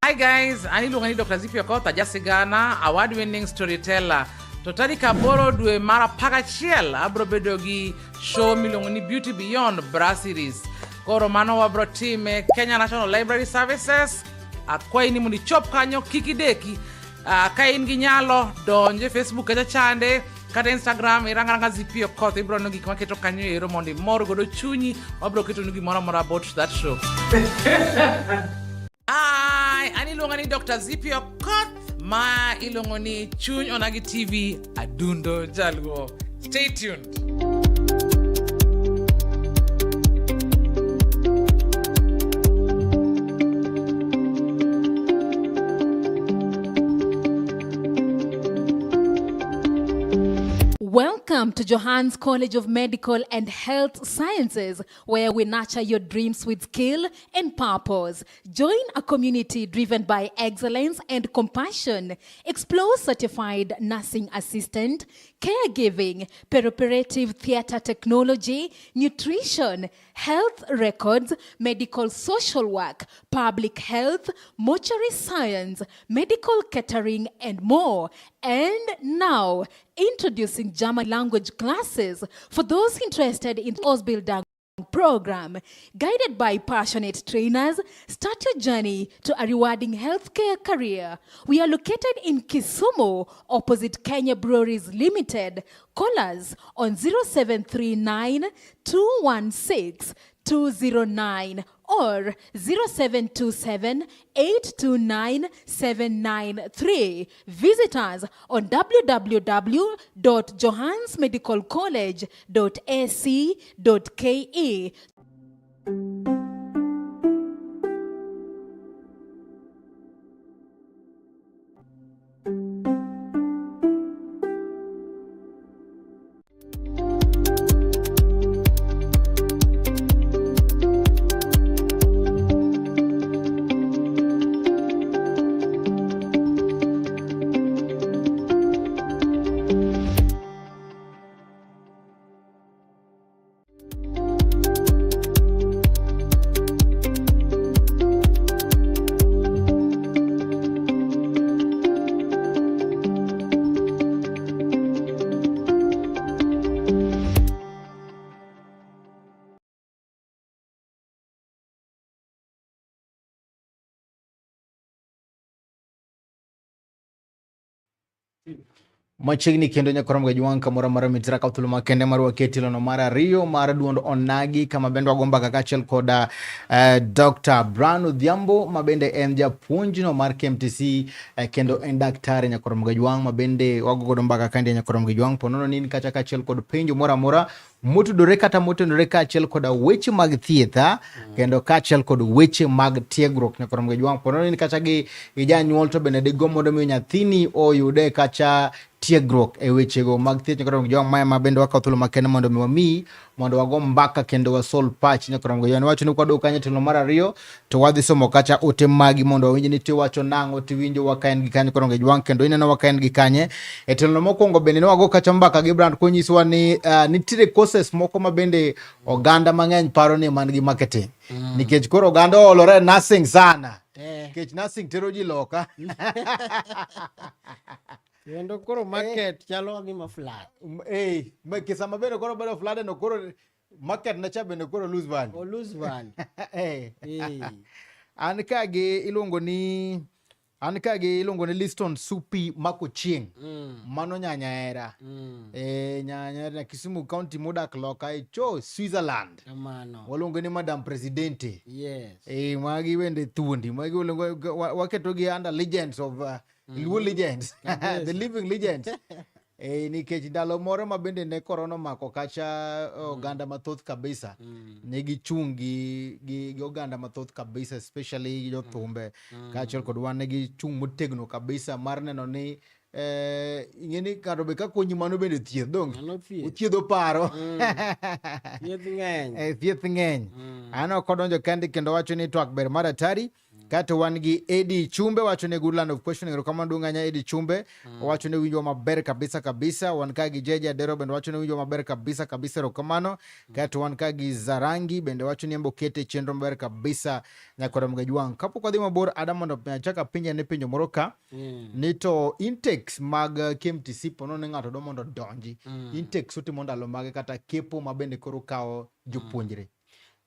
Hi guys, ani Dr. Zipio Kota Jasigana, award-winning storyteller. To tarik 8 dwe mar 11 abro bedo gi show miluongo ni Beauty Beyond Brasseries. Koro mano wabro time Kenya National Library Services. Akwayi ni mundi chop kanyo kikideki. Ka in gi nyalo donje Facebook kata chande kata Instagram iranga Zipio Kota ibro no gik maketo kanyo ero mondi mor godo chunyi wabro keto no gimoro mora about that show. Ani luongo ni Dr. Zipio Kota ma ilongo ni Chuny Onagi TV adundo jalgo. Stay tuned. Welcome to Johannes College of Medical and Health Sciences, where we nurture your dreams with skill and purpose. Join a community driven by excellence and compassion. Explore certified nursing assistant, caregiving, perioperative theater technology, nutrition, health records, medical social work, public health, mortuary science, medical catering, and more. And now, introducing German language classes for those interested in Ausbildung program. Guided by passionate trainers, start your journey to a rewarding healthcare career. We are located in Kisumu, opposite Kenya Breweries Limited. Call us on 0739 216 209 or 0727 829 793. Visit us on www.johannesmedicalcollege.ac.ke. Machiegni kendo nyakorom gajuang kamoro mara mitira ka thuolo makende mar waketi lono mara Rio mar duond onagi kama bende wagomba kaka achiel koda Dr. Brian Odhiambo mabende en japuonj no mar KMTC kendo en daktari nyakorom gajuang mabende wagogodo mbaka kandi nyakorom gajuang ponono nini kacha ka achiel kod penjo mora mora motudore kata motudore ka achiel koda weche mag thietha kendo ka achiel kod weche mag tiegruok nyakorom gajuang ponono nini kacha gi janyuol to bende digo mondo miyo nyathini oyude kacha tiegruok e wechego mag thieth nyakorom gajuang maya mabende wakawo thuolo makende mondo mi wamiyi mondo wago mbaka kendo wasol pach nyakorom gajuang wacho ni kwadok kanyo telo mar ariyo to wadhi somo kacha ote magi mondo wawinj ni tiwacho nang'o tiwinjo wakaen gi kanye nyakorom gajuang kendo ineno wakaen gi kanye e telo mokwongo bende ne wago kacha mbaka gi Brand konyisowa ni nitiere courses moko mabende oganda mang'eny paro ni man gi marketing nikech koro oganda olore nursing sana nikech nursing tero ji loka Kendo koro market chalo gima flat. Kisama bende koro bedo flat no koro market na cha bende koro lose value. O lose value. An kage iluongo ni Liston Supi Makochieng. Mano nyanya era. Nyanya era Kisumu County modak loka cho Switzerland. Amano. Waluongo ni Madam Presidente. Yes. Magi wende thuondi. Magi waketo gi under legends of Luo legends. The living legends. Nikech ndalo moro mabende ne korona mako kacha oganda mathoth kabisa. Ne gichung' gi oganda mathoth kabisa, especially jothumbe. Kachiel kod wan ne gichung' motegno kabisa mar neno ni ing'eni karo be ka konyi mano bende thieth dong. Uthiedho paro. Thieth ng'eny. Ano kodonjo kandi kendo wacho ni twak ber mar atari. Kato wan gi Eddie Chumbe wacho ne good land of questioning rokamando nganya Eddie Chumbe wacho ne winjo maber kabisa wan ka gi Jeja Dero bende wacho ne winjo maber kabisa rokamano kato wan ka gi Zarangi bende wacho ni embo kete chenro maber kabisa nyakorom gajuang kapok wadhi mabor Adam mondo chaka pinja ne penjo moro ka ni to intakes mag KMTC pono ne ng'ato do mondo donji intakes utimo ndalo mage kata kepo mabende koro kawo jopuonjre.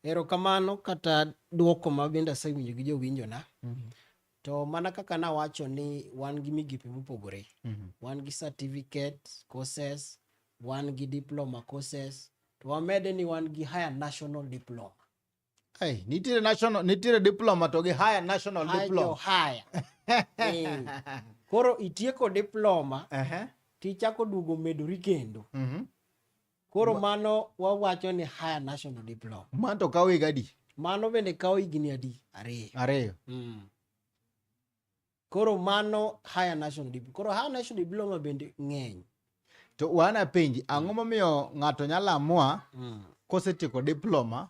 Erokamano kata duoko mabende asewinjo gi jowinjo na. To mana kaka nawacho ni wan gi migepe mopogore. Wan gi certificate courses, wan gi diploma courses, to wamede ni wan gi higher national diploma. Nitiere diploma to gi higher national diploma. Higher. Koro itieko diploma, tichako duogo medori kendo. Koro mano wawacho ni higher national diploma. Man to kawo higadi. Mano bende kawo higni adi? Ariyo. Koro mano higher national diploma. Koro higher national diploma bende ng'eny. To wana penji, ang'o momiyo ng'ato nyalo amua kosetieko diploma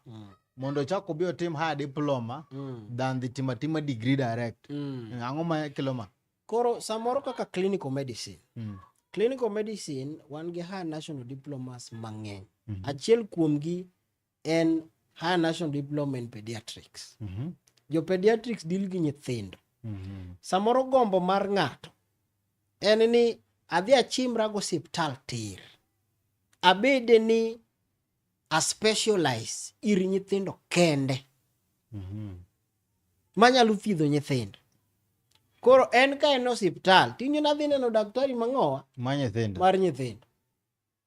mondo chako bio tim higher diploma than the timatima degree direct. Ang'o ma kelo ma? Koro samoro kaka clinical medicine. Clinical medicine wan gi higher national diplomas mang'eny. Achiel kuomgi en higher national diploma in pediatrics. Jo pediatrics deal gi nyithindo. Samoro gombo mar ng'ato en ni adhi achimra go osiptal tir. Abede ni a specialize ir nyithindo kende. Manyalo thiedho nyithindo. Koro en ka en osiptal, tinyo nadhi neno daktari mang'owa mar nyithindo.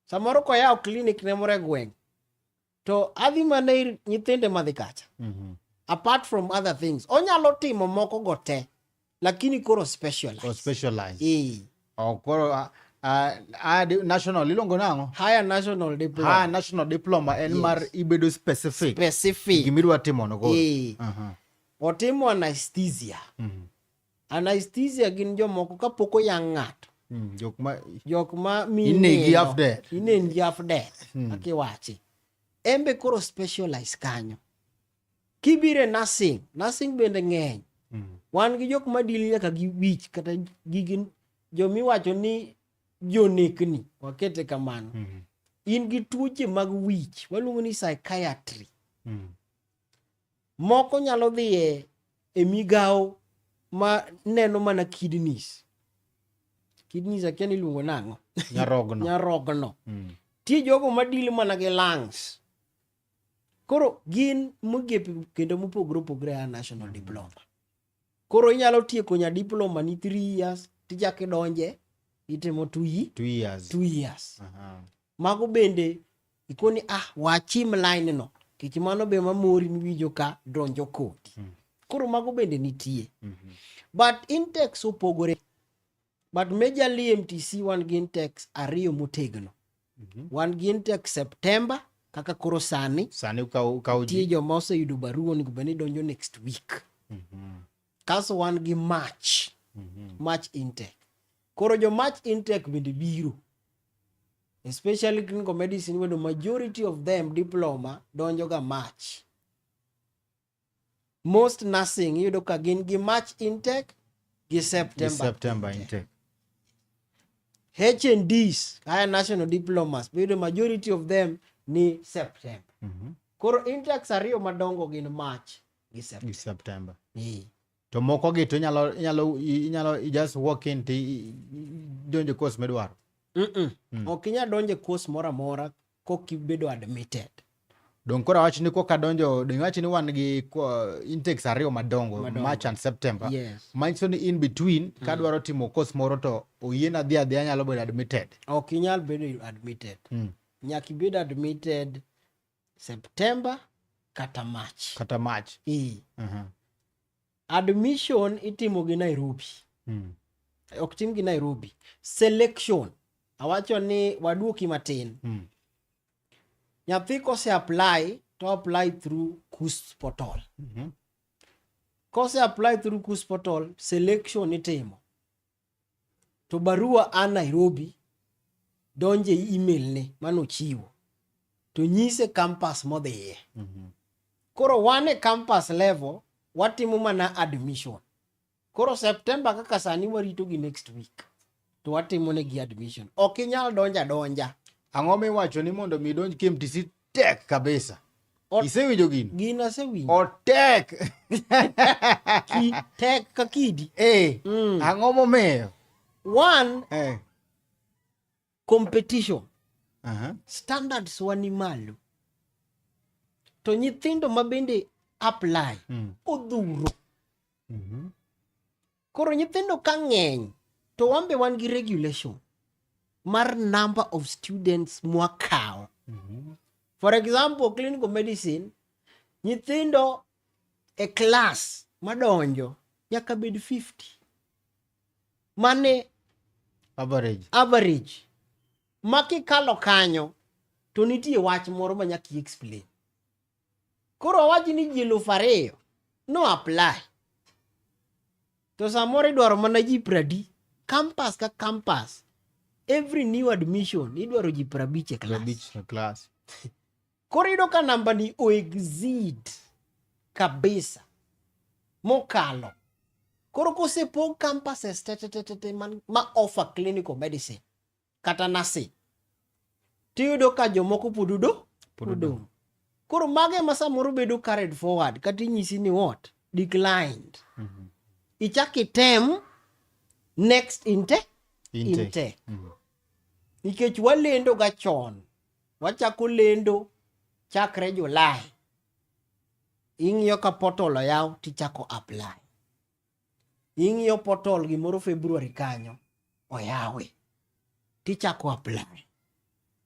Samoro ko yaw klinik ne more gweng'. To adhi mana ir nyithinde madhi kacha. Apart from other things. Onyalo timo moko go te. Lakini koro specialize. Koro national iluongo nang'o? Higher national diploma. National diploma en mar ibedo specific. Gimidwa timo no go. Otimo anesthesia. Anesthesia gin jomoko kapoko yang ng'ato. Jok ma inegi after. Inegi after. Akiwachi. Embe koro specialize kanyo. Kibire nursing bende ng'eny. Wan gi jok ma deal nyaka gi wich kata gigin jomiwacho ni jonekni wakete kamano. In gi tuoche mag wich waluongo ni psychiatry. Moko nyalo dhiye e migawo ma neno mana kidneys akia ni luongo nang'o? Nyarogno. Tie jogo ma deal mana gi lungs. Koro gin mogepe kendo mopogore a national diploma. Koro inyalo tieko nya diploma ni 3 years tijake donje itimo 2 years. Mago bende ikoni wachim line no. Kich mano be mamori miwinjo ka donjo kodi. Koro mago bende nitie. But intakes opogore. But majorly MTC wan gi intakes ariyo motegno. Wan gi intake September kaka koro sani tie joma oseyudo barua onego bed ni donjo next week. Kaso wan gi March intake. Koro jo March intake bende biro. Especially clinical medicine where the majority of them diploma donjo ga March. Most nursing yudo ka gin gi March intake gi September intake. HNDs, higher national diplomas, but the majority of them ni September. Koro intakes ariyo madongo gin March gi September. To moko gi to inyalo just walk in ti donjo course medwaro. Ok inyalo donjo course mora mora kokibedo admitted. Don kora wach ni koka donjo, don wach ni wan gi intakes ariyo madongo, March and September. Yes. Manyiso ni in between kadwaro timo course moro to oyiena dhi nyalo bedo admitted. Ok inyalo bedo admitted. Nyaka ibed admitted September kata March. Admission itimo gi Nairobi. Ok tim gi Nairobi. Selection. Awacho ni waduoki matin. Nyathi kose apply to apply through KUS portal. Kose apply through KUS portal, selection itimo. To barua a Nairobi donje email ne manochiwo. To nyise campus modhiye. Koro wane campus level watimo mana admission. Koro September kaka sani warito gi next week. To watimo ne gi admission. Ok inyal donja. Ang'o miwacho ni mondo mi donj KMTC tek kabisa. Isewinjo gino? Gino asewinjo. Otek. Tek ka kidi. Ang'o momiyo? One, competition. Standards wani malo. To nyithindo mabende apply. Odhuro. Koro nyithindo ka ng'eny. To wambe wan gi regulation. Mar number of students mwakao. For example, clinical medicine, nyithindo e class madonjo nyaka bed 50. Mane average. Maki kalo kanyo to nitie wach moro ma nyaki explain. Koro wachi ni ji 2,000 no apply. To samoro idwaro mana ji 50. Campus ka campus. Every new admission idwaro ji 50 class. Koro ido ka namba ni o exceed kabisa mokalo. Koro kosepog campuses tete ma offer clinical medicine kata nursing, tiyudo ka jomoko pududo. Koro mage ma samoro bedo carried forward kata inyisi ni what? Declined. Ichaki tem next intake. Nikech walendo ga chon. Wachako lendo chakre Julai. Ing'iyo ka portal oyaw tichako apply. Ing'iyo portal gimoro February kanyo oyawe tichako apply.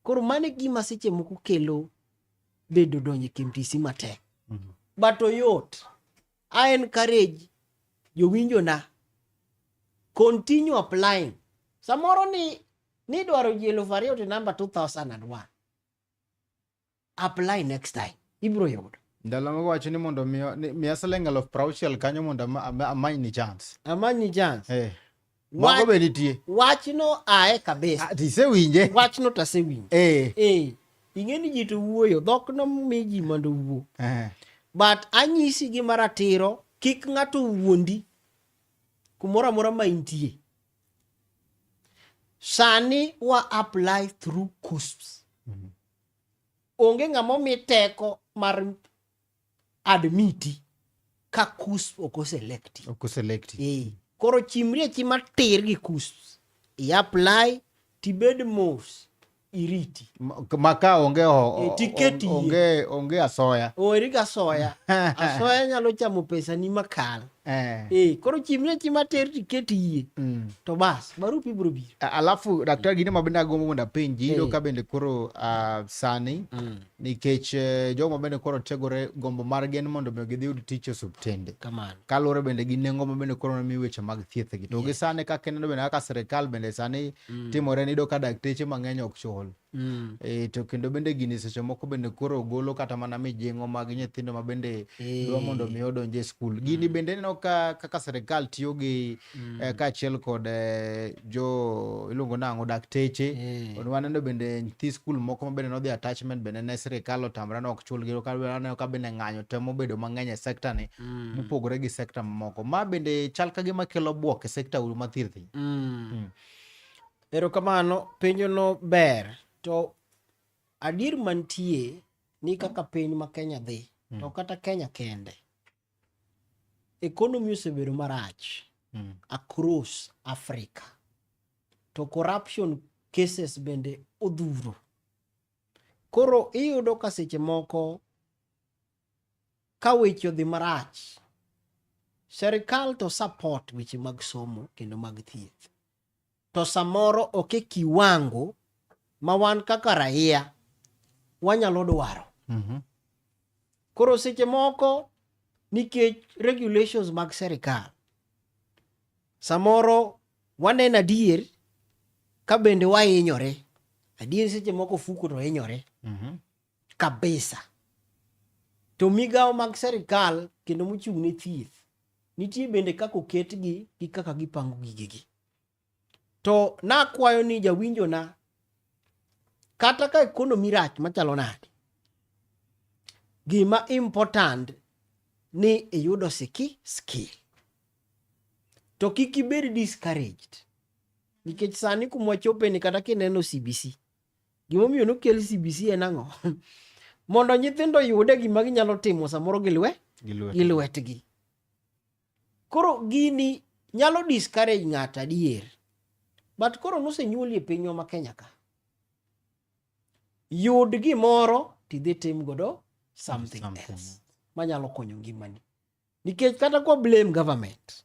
Koro mane gima seche moko kelo bedo donje KMTC matek. But oyot. I encourage jowinjo na continue applying. Samoro ni dwaro ji 2,000 to number 2001. Apply next time. Ibro yudo. Ndalo mago wacho ni mondo miya siling 60,000 kanyo mondo amany ni chance. Amany ni chance. Mago be nitie. Wachno ae kabisa. Tisewinje. Wachno tasewinje. Ing'eni ji to wuoyo. Dhok no mi ji mondo wuo. But anyisi gi maratiro kik ng'ato wuondi kumora mora ma intie. Sani wa apply through KUSPS. Onge ng'amo mi teko mar admiti ka KUSPS oko selecti. Koro chimrie chima tir gi KUSPS. I apply tibed mos iriti. Maka onge tiketi onge asoya. Ori ga asoya. Asoya nyalo chamo pesa ni makal. Koro chimrie chima tir tiketi yie. To bas, barupi biro biro. Alafu daktari gine mabende agombo mondo apenji iro ka bende koro sani nikech jogo mabende koro tegore gombo margi en mondo gidhi yud tich osuptende. Kamano. Kalore bende gi nengo mabende koro mi weche mag thieth gi. To gi sani kaka neno bende kaka sirkal bende sani timore ni do ka dakteche mang'eny ok chul. To kendo bende gini seche moko bende koro golo kata mana mijing'o mag nyithindo mabende dwa mondo mi odonje skul. Gini bende neno kaka sirkal tiyo gi kaachiel kod jo iluongo nang'o dakteche. Waneno bende nyithi skul moko mabende nodhi attachment bende ne sirkal otamre no ok chul gi ka bende ng'anyo temo bedo mang'eny e sekta ni mopogore gi sekta mamoko. Ma bende chal ka gima kelo buok e sekta ma thieth. Erokamano, penjo no ber. To adir mantie ni kaka piny ma Kenya dhi. To kata Kenya kende. Economy osebedo marach across Africa. To corruption cases bende odhuro. Koro iyudo ka seche moko ka weche odhi marach, serikal to support weche mag somo kendo mag thieth. To samoro oke kiwango ma wan kaka raia wanyalo dwaro. Koro seche moko nikech regulations mag serikal samoro waneno adier ka bende wahinyore. Adier seche moko fuko to hinyore kabisa. To migawo mag serikal kendo mochung' ne thieth nitie bende kako ketgi gi kaka gipango gigegi. To nakwayo ni jawinjo na kata ka economy rach machalo nade, gima important ni iyudo skill. To kik ibed discouraged. Nikech sani kumwachope ni kata kineno CBC. Gimomiyo nokel CBC en ang'o? Mondo nyithindo yude gima ginyalo timo samoro gi lwetgi. Koro gini nyalo discourage ng'ato adier. But koro nosenyuoli e pinywa ma Kenya ka. Yud gimoro tidhi tim godo something else manyalo konyo ngimani. Nikech kata kwa blame government.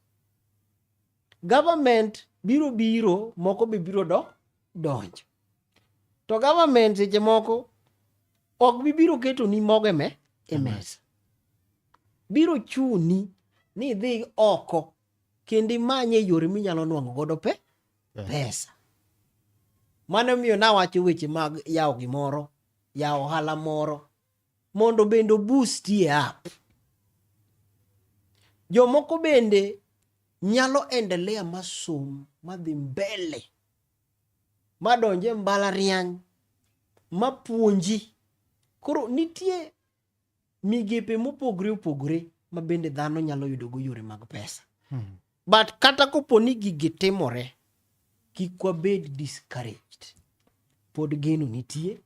Government biro moko be biro donjo. To government seche moko ok biro keto ni moge e mesa. Biro chuni ni dhi oko kendo manye yore minyalo nwang'o godo pesa. Mano miyo nawacho weche mag yawo gimoro, yawo ohala moro mondo bende boost up. Jomoko bende nyalo endelea masom madhi mbele, madonje mbalariany, mapuonji. Koro nitie migepe mopogore ma bende dhano nyalo yudogo yore mag pesa. But kata kopo ni gigi timore, kik wabed discouraged. Pod geno nitie,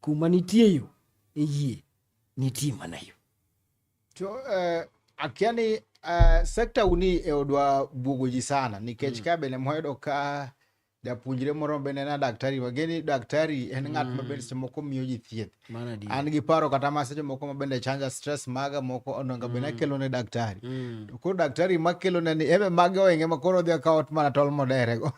kuma nitie yo e yie. nitie mana yo. To akiani sekta uni e odwa bugo ji sana nikech ka bende moyudo ka japuonjre moro bende na daktari wageni daktari en ng'at ma bende seche moko miyo ji thieth. An gi paro kata ma seche moko ma bende chanja stress maga moko ononga bende kelo ne daktari. To koro daktari makelo ne ni ebe mage oenge ma koro odhi kaot mana tol modere go.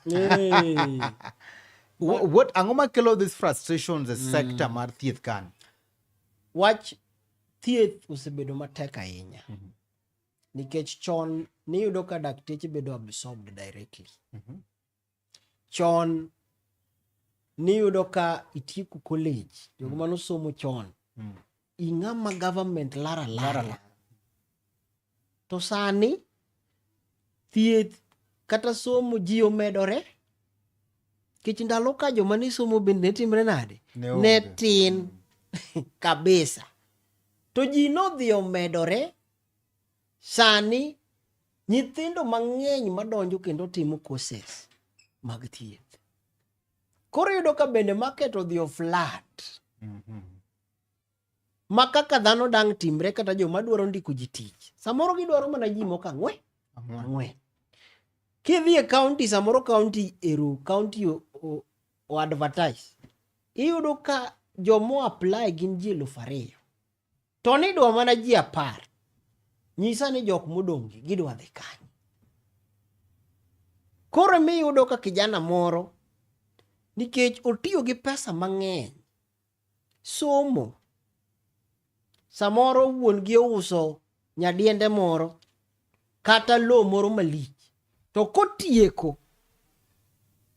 What ang'o makelo these frustrations e sector mar thieth kan? Wach thieth osebedo matek ahinya. Nikech chon niyudo ka dakteche bedo absorbed directly. Chon niyudo ka itieko college, jogo manosomo chon, ing'ama government lara. To sani, thieth kata somo ji omedore, kich ndalo ka joma ni somo bende netimre nade? Ne tin kabisa. To ji nodhi omedore, sani nyithindo mang'eny madonjo kendo timo courses mag thieth. Koro yudo ka bende market odhi flat. Ma kaka dhano dang' timre kata joma dwaro ndiko ji tich. Samoro gidwaro mana ji moko ang'wen. Kidhi e county, samoro county o advertise. Iyudo ka jomo apply gin ji 2,000. To nidwa mana ji 10. Nyisa ni jok modong'gi gidwa dhi kanyo. Koro miyudo ka kijana moro nikech otiyo gi pesa mang'eny somo. Samoro wuon gi ouso nyadiende moro kata lo moro malich. To kotieko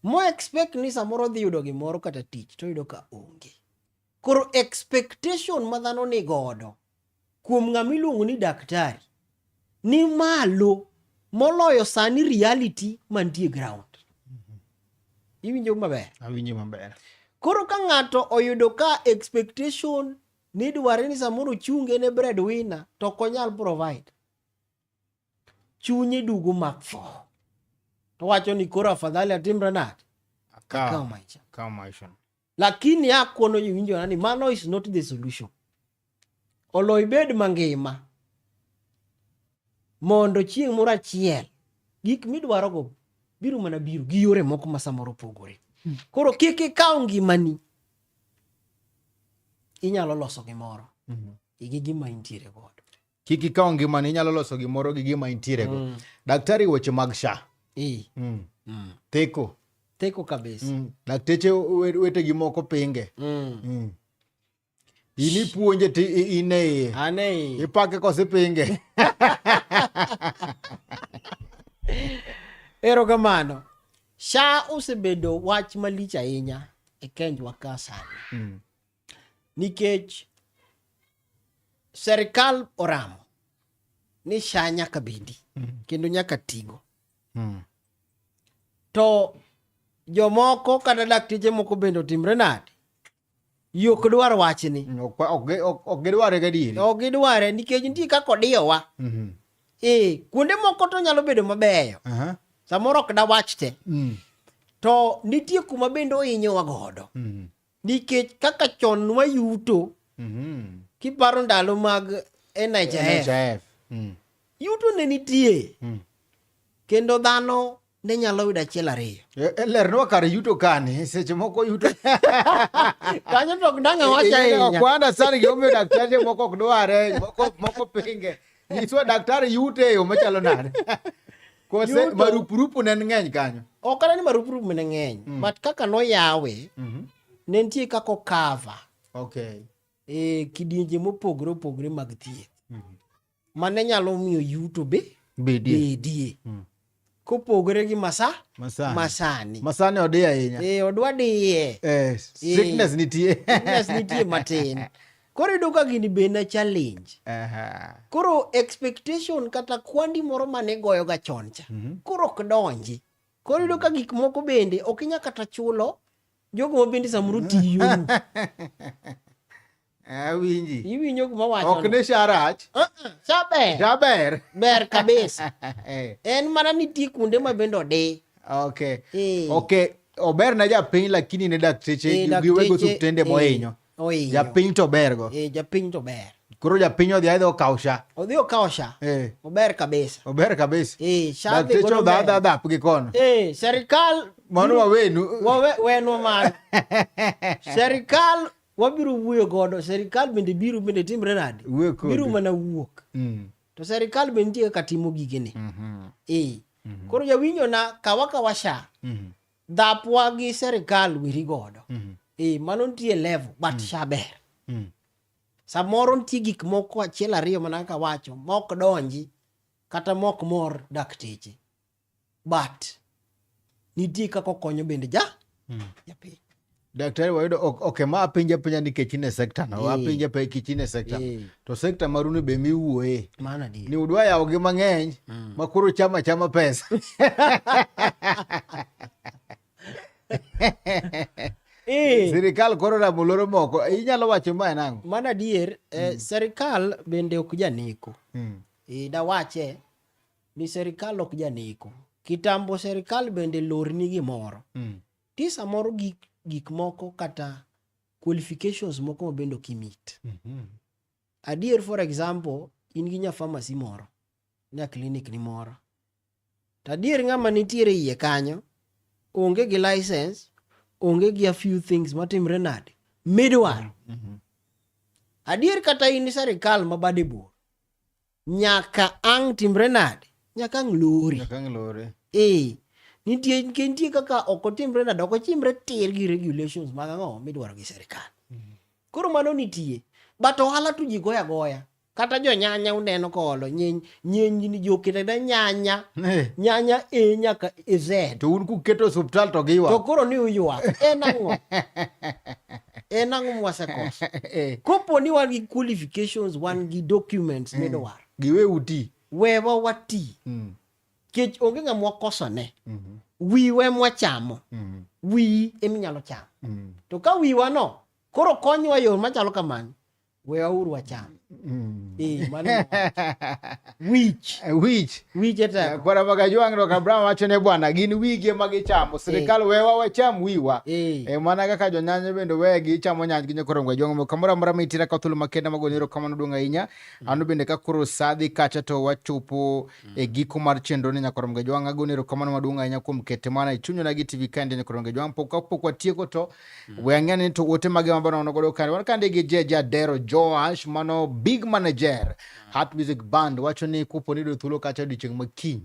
mo expect ni samoro dhi yudo gimoro kata tich to yudo ka onge. Koro expectation ma dhano ni godo kuom ng'ama iluongo ni daktari ni malo moloyo sani reality mantie ground. Iwinjo maber? Awinjo maber. Koro ka ng'ato oyudo ka expectation ni dware ni samoro chunge ne breadwinner to konyal provide. Chunye dugo mak fo. To wacho ni koro afadhali atimre nade? Akaw maisha. Lakini akono winjo ni mano is not the solution. Olo ibed mangima. Mondo chieng' moro achiel gik midwaro go biro mana biro gi yore moko ma samoro pogore. Koro kik ikaw ngimani. Inyalo loso gimoro. Igi gima intiere godo. Kik ikaw ngimani inyalo loso gimoro gi gima intiere go. Daktari weche mag SHA. Teko kabisa. Dakteche wete gi moko pinge. Ini puonje ti ine. Ane. Ipake kose pinge. Erokamano. SHA osebedo wach malich ahinya e kenjwa ka sani. Nikech serikal oramo ni SHA nyaka bedi kendo nyaka tigo. To jomoko kata dakteche moko bende otimre nade? Yok dwar wachni. Ok gidware gadieri. Ok gidware nikech nitie kaka odiyowa. Kuonde moko to nyalo bedo mabeyo. Samoro ok da wach te. To nitie kuma bende ohinyowa godo. Nikech kaka chon wayuto. Kiparo ndalo mag NHIF. Yuto ne nitie. Kendo dhano ne nyalo yudo 1-2. Lernwa kar yuto kani, seche moko yuto. Kanyo to ok dang' awacha ahinya. Kwanda sani gimomiyo daktari moko ok dware, moko pinge. Nyiswa daktari yuto e yo machalo nade. Kose marupurupu ne ng'eny kanyo. Ok ana ni marupurupu ne ng'eny. But kaka noyawe, ne nitie kaka cover. Okay. Kidienje mopogore mag thieth. Mane nyalo miyo yuto bedie. Kopogore gi masani. Masani odi ahinya. Odwa diye. Sickness nitie. Sickness nitie matin. Koro yudo ka gini bende challenge. Koro expectation kata kwandi moro mane goyo ga chon cha. Koro ok donji. Koro yudo ka gik moko bende ok inya kata chulo jogo ma bende samoro tiyo. Winji. Iwinjo kuma wacho. Ok ne sharach. Jaber. Ber kabisa. En mana nitie kuonde ma bende odi. Okay. Ober na japiny lakini ne dakteche giwego suptende mohinyo. Japiny to ber go. Japiny to ber. Koro japiny odhi aidha okaw sha. Odhi okawo sha. Eh. Ober kabisa. Ober kabisa. Sha dhi Dakteche godo odha mbele. adha gi kono. Serikal Mano wawenu. Wenu mano. Serikal wabiro wuoyo godo. Serikal bende timre nade. Biro mana wuok. To serikal bende nitie kaka timo gigene. Koro jawinjo na kawa sha. Dhapwa gi serikal wiri godo. Mano nitie level but sha ber. Samoro nitie gik moko achiel ariyo mana ka wacho mok donji kata mok mor dakteche. But nitie kaka konyo bende japiny. Daktari wayudo ok ma apinja nikech ine sekta no. Apinja pe kich ine sekta. To sekta maruni be miwuoye. Mana di. Ni udwa yawo gi mang'eny makoro chama pesa. Serikal koro ramo loro moko. Inyalo wacho ma enang'o? Mana dier, serikal bende ok janeko. Da wache ni serikal ok janeko. Kitambo serikal bende lorni gimoro. Ti samoro gik moko kata qualifications moko bende ok imit. Adier for example, in gi nya pharmacy moro, nya clinic ni moro. Tadier ng'ama nitiere iye kanyo, onge gi license, onge gi a few things matimre nade midwaro. Adier kata in serikal mabade bor, nyaka ang' timre nade, nyaka ang' lori. Nitie kaka ok otimre nade, ok ochimre tir gi regulations mag ang'o midwaro gi serikal. Koro mano nitie. But ohala to ji goya goya. Kata jo nyanya uneno kolo nyeny ni jokete da nyanya nyaka Z. To un kuketo hospital to giwa. To koro ni uywa. Enang'o mwasekos. Kopo ni wan gi qualifications, wan gi documents midwaro. Giwe uti. Wewa wati. Kech onge ng'ama wakosone. Wiwe mwachamo. Wi eminyalo chamo. To ka wiwa no, koro konywa yo machalo kamano. Wewa uru wacham. Mano wich eta kwa magajwang ro Abraham wacho ne bwana gin wige magichamo serikal wewa wacham wiwa mana kaka jonyanya bende wegi chamo nyanya gi nyokorongo jongo kamora mara mitira ka thulu makenda magonero kamano dunga inya anu bende ka kuro sadhi kacha to wachopo giko mar chenro ne nyakorongo jongo agonero kamano madunga inya kum kete mana ichunyo na TV kande nyakorongo jongo pokwa tieko to wengane to wote mage mabana onogodo kande wan kande gi Jeja Dero Joash mano big manager Heart Music Band wacho ni kupo nido thulo kacha dicheng makiny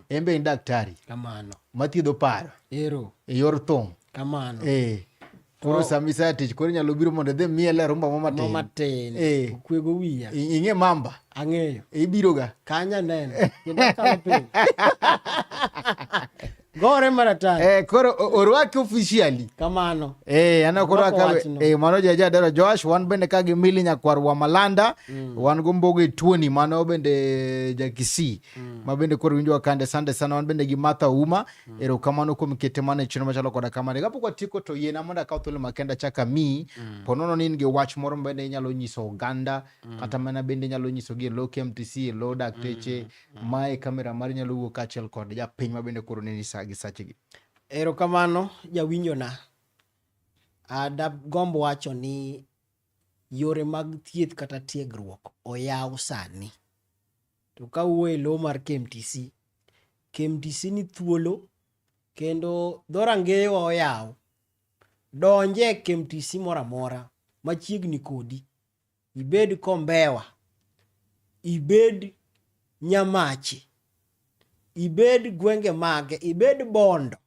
embe in daktari kamano mathiedho paro yor thum kamano koro samisa tich koro nyalo biro mondo dhe miele rumba matin kwego wiya ing'e mamba ang'eyo ibiro ga kanya neno kendo kalo piny gore maratani koro orwaki officially kamano ana koro mano Jeja Dero Joash wan bende ka gi mili nyakwar wa Malanda wan go Mbogo Tuoni mano bende Jakisi ma bende koro winjo kande sande sana wan bende gi Martha Uma erokamano kuom kete mane chino machalo koda kamane kapok atiko to yena mondo akaw thuolo makenda chaka mi ponono ni in gi wach moro bende inyalo nyiso oganda kata mana bende inyalo nyiso gi lo KMTC lo dakteche mae kamera mar nyalo wuok kachiel kod japiny ma bende koro ni gi sachegi. Erokamano jawinjo na ada gombo wacho ni yore mag thieth kata tiegruok oyaw sani. To ka uwe lo mar KMTC ni thuolo kendo dhorangeyo oyaw. Donje KMTC mora machiegni kodi. Ibed Kombewa, ibed Nyamache, ibed gwenge mage, ibed Bondo.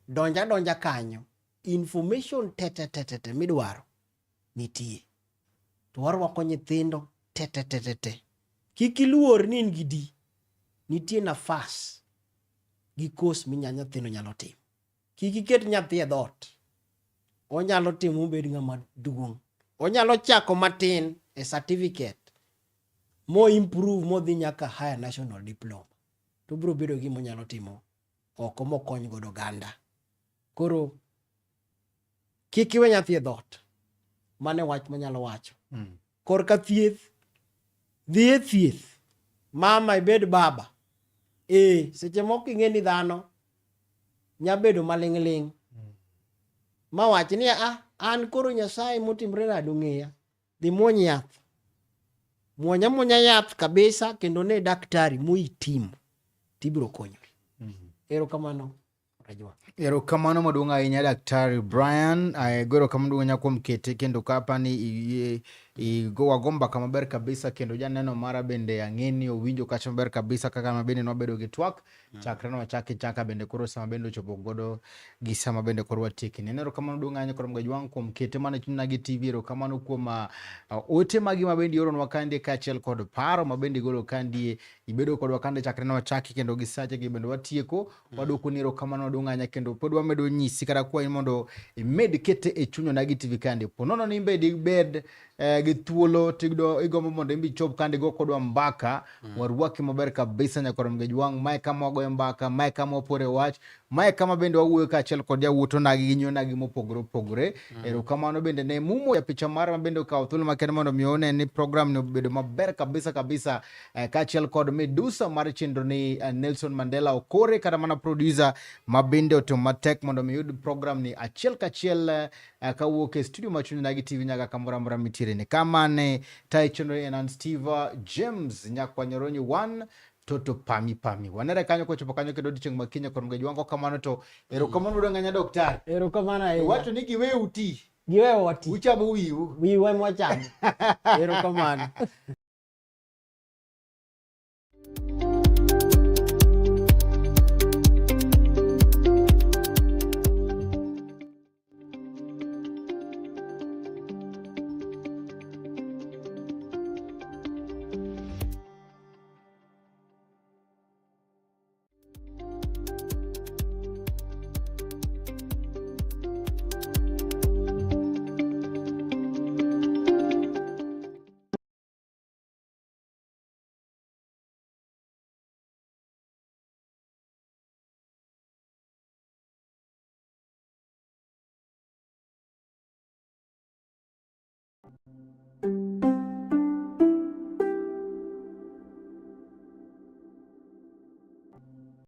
Donja kanyo. Information tete midwaro nitie. To warwako nyithindo tete. Kik iluor ni in gidi. Nitie nafas gi kos minya nyithindo nyalo timo. Kik iket nyathi e dhot. Onyalo timo bed ng'ama duong'. Onyalo chako matin e certificate. Mo improve modhi nyaka higher national diploma. To bro bedo gi monyalo timo oko mokony godo ganda. Koro kik iwe nyathi e dhot. Mane wach manyalo wacho. Kor ka thieth. Dhi e thieth. Mama ibed baba. Seche moko ing'e ni dhano nyabedo maling'. Ma wach ni an koro Nyasaye motimre nade ong'eya. Dhi muony yath. muonya yath kabisa kendo ne daktari muitimu tibiro konyori. Erokamano Rajwa. Erokamano maduong' ahinya Daktari Brian. Goro kamano duong' kuom kete kendo kapa ni wagomba mbaka maber kabisa kendo janeno mara bende ang'eni owinjo kacha maber kabisa kaka mabende nwabedo gi twak chakre nwachaki chaka bende koro sama bende ochopo godo gi sama bende koro watieki. Erokamano duong' ahinya koro Mgajwang' kuom kete mana chunyna gi TV. Erokamano kuom ote magi mabende ioronwa kandie kaachiel kod paro mabende igolo kandie ibedo kodwa kande chakre nwachaki kendo gi sache gi bende watieko. Waduoko ni erokamano maduong' ahinya kendo pod wamedo nyisi kata kwayi mondo imed kete e chunyna gi TV kandie. Ponono ni imbe dibed gi thuolo igombo mondo imbi chop kandi go kodwa mbaka warwaki maber kabisa nyakoro Mgajwang'. Mae kama wagoye mbaka, mae kama wapore wach, mae kama bende wawuoyo kaachiel kod jawuoto nagi gi nyionagi mopogore opogore. Erokamano bende ne mumo ya picha mara mabende okawo thuolo makende mondo mi one ni program ni obedo maber kabisa kabisa kaachiel kod Medusa mar chenro ni Nelson Mandela Okore kata mana producer mabende otimo matek mondo mi yud program ni achiel kachiel kawuok e studio machunyna gi TV nyaka kamoro amora mitiere ni kama ne tai chenro en an Steve James nyakwa Nyoronyi 1 Toto Pami Pami. Wanere kanyo kochopo kanyo kendo odiochieng' makinya kod Mgajwang'. Kamano to erokamano duong' ahinya Daktari. Erokamano ahinya. Wacho ni giwe uti. Giwe wati. Uchamo wiu. Wiwa mwachamo. Erokamano.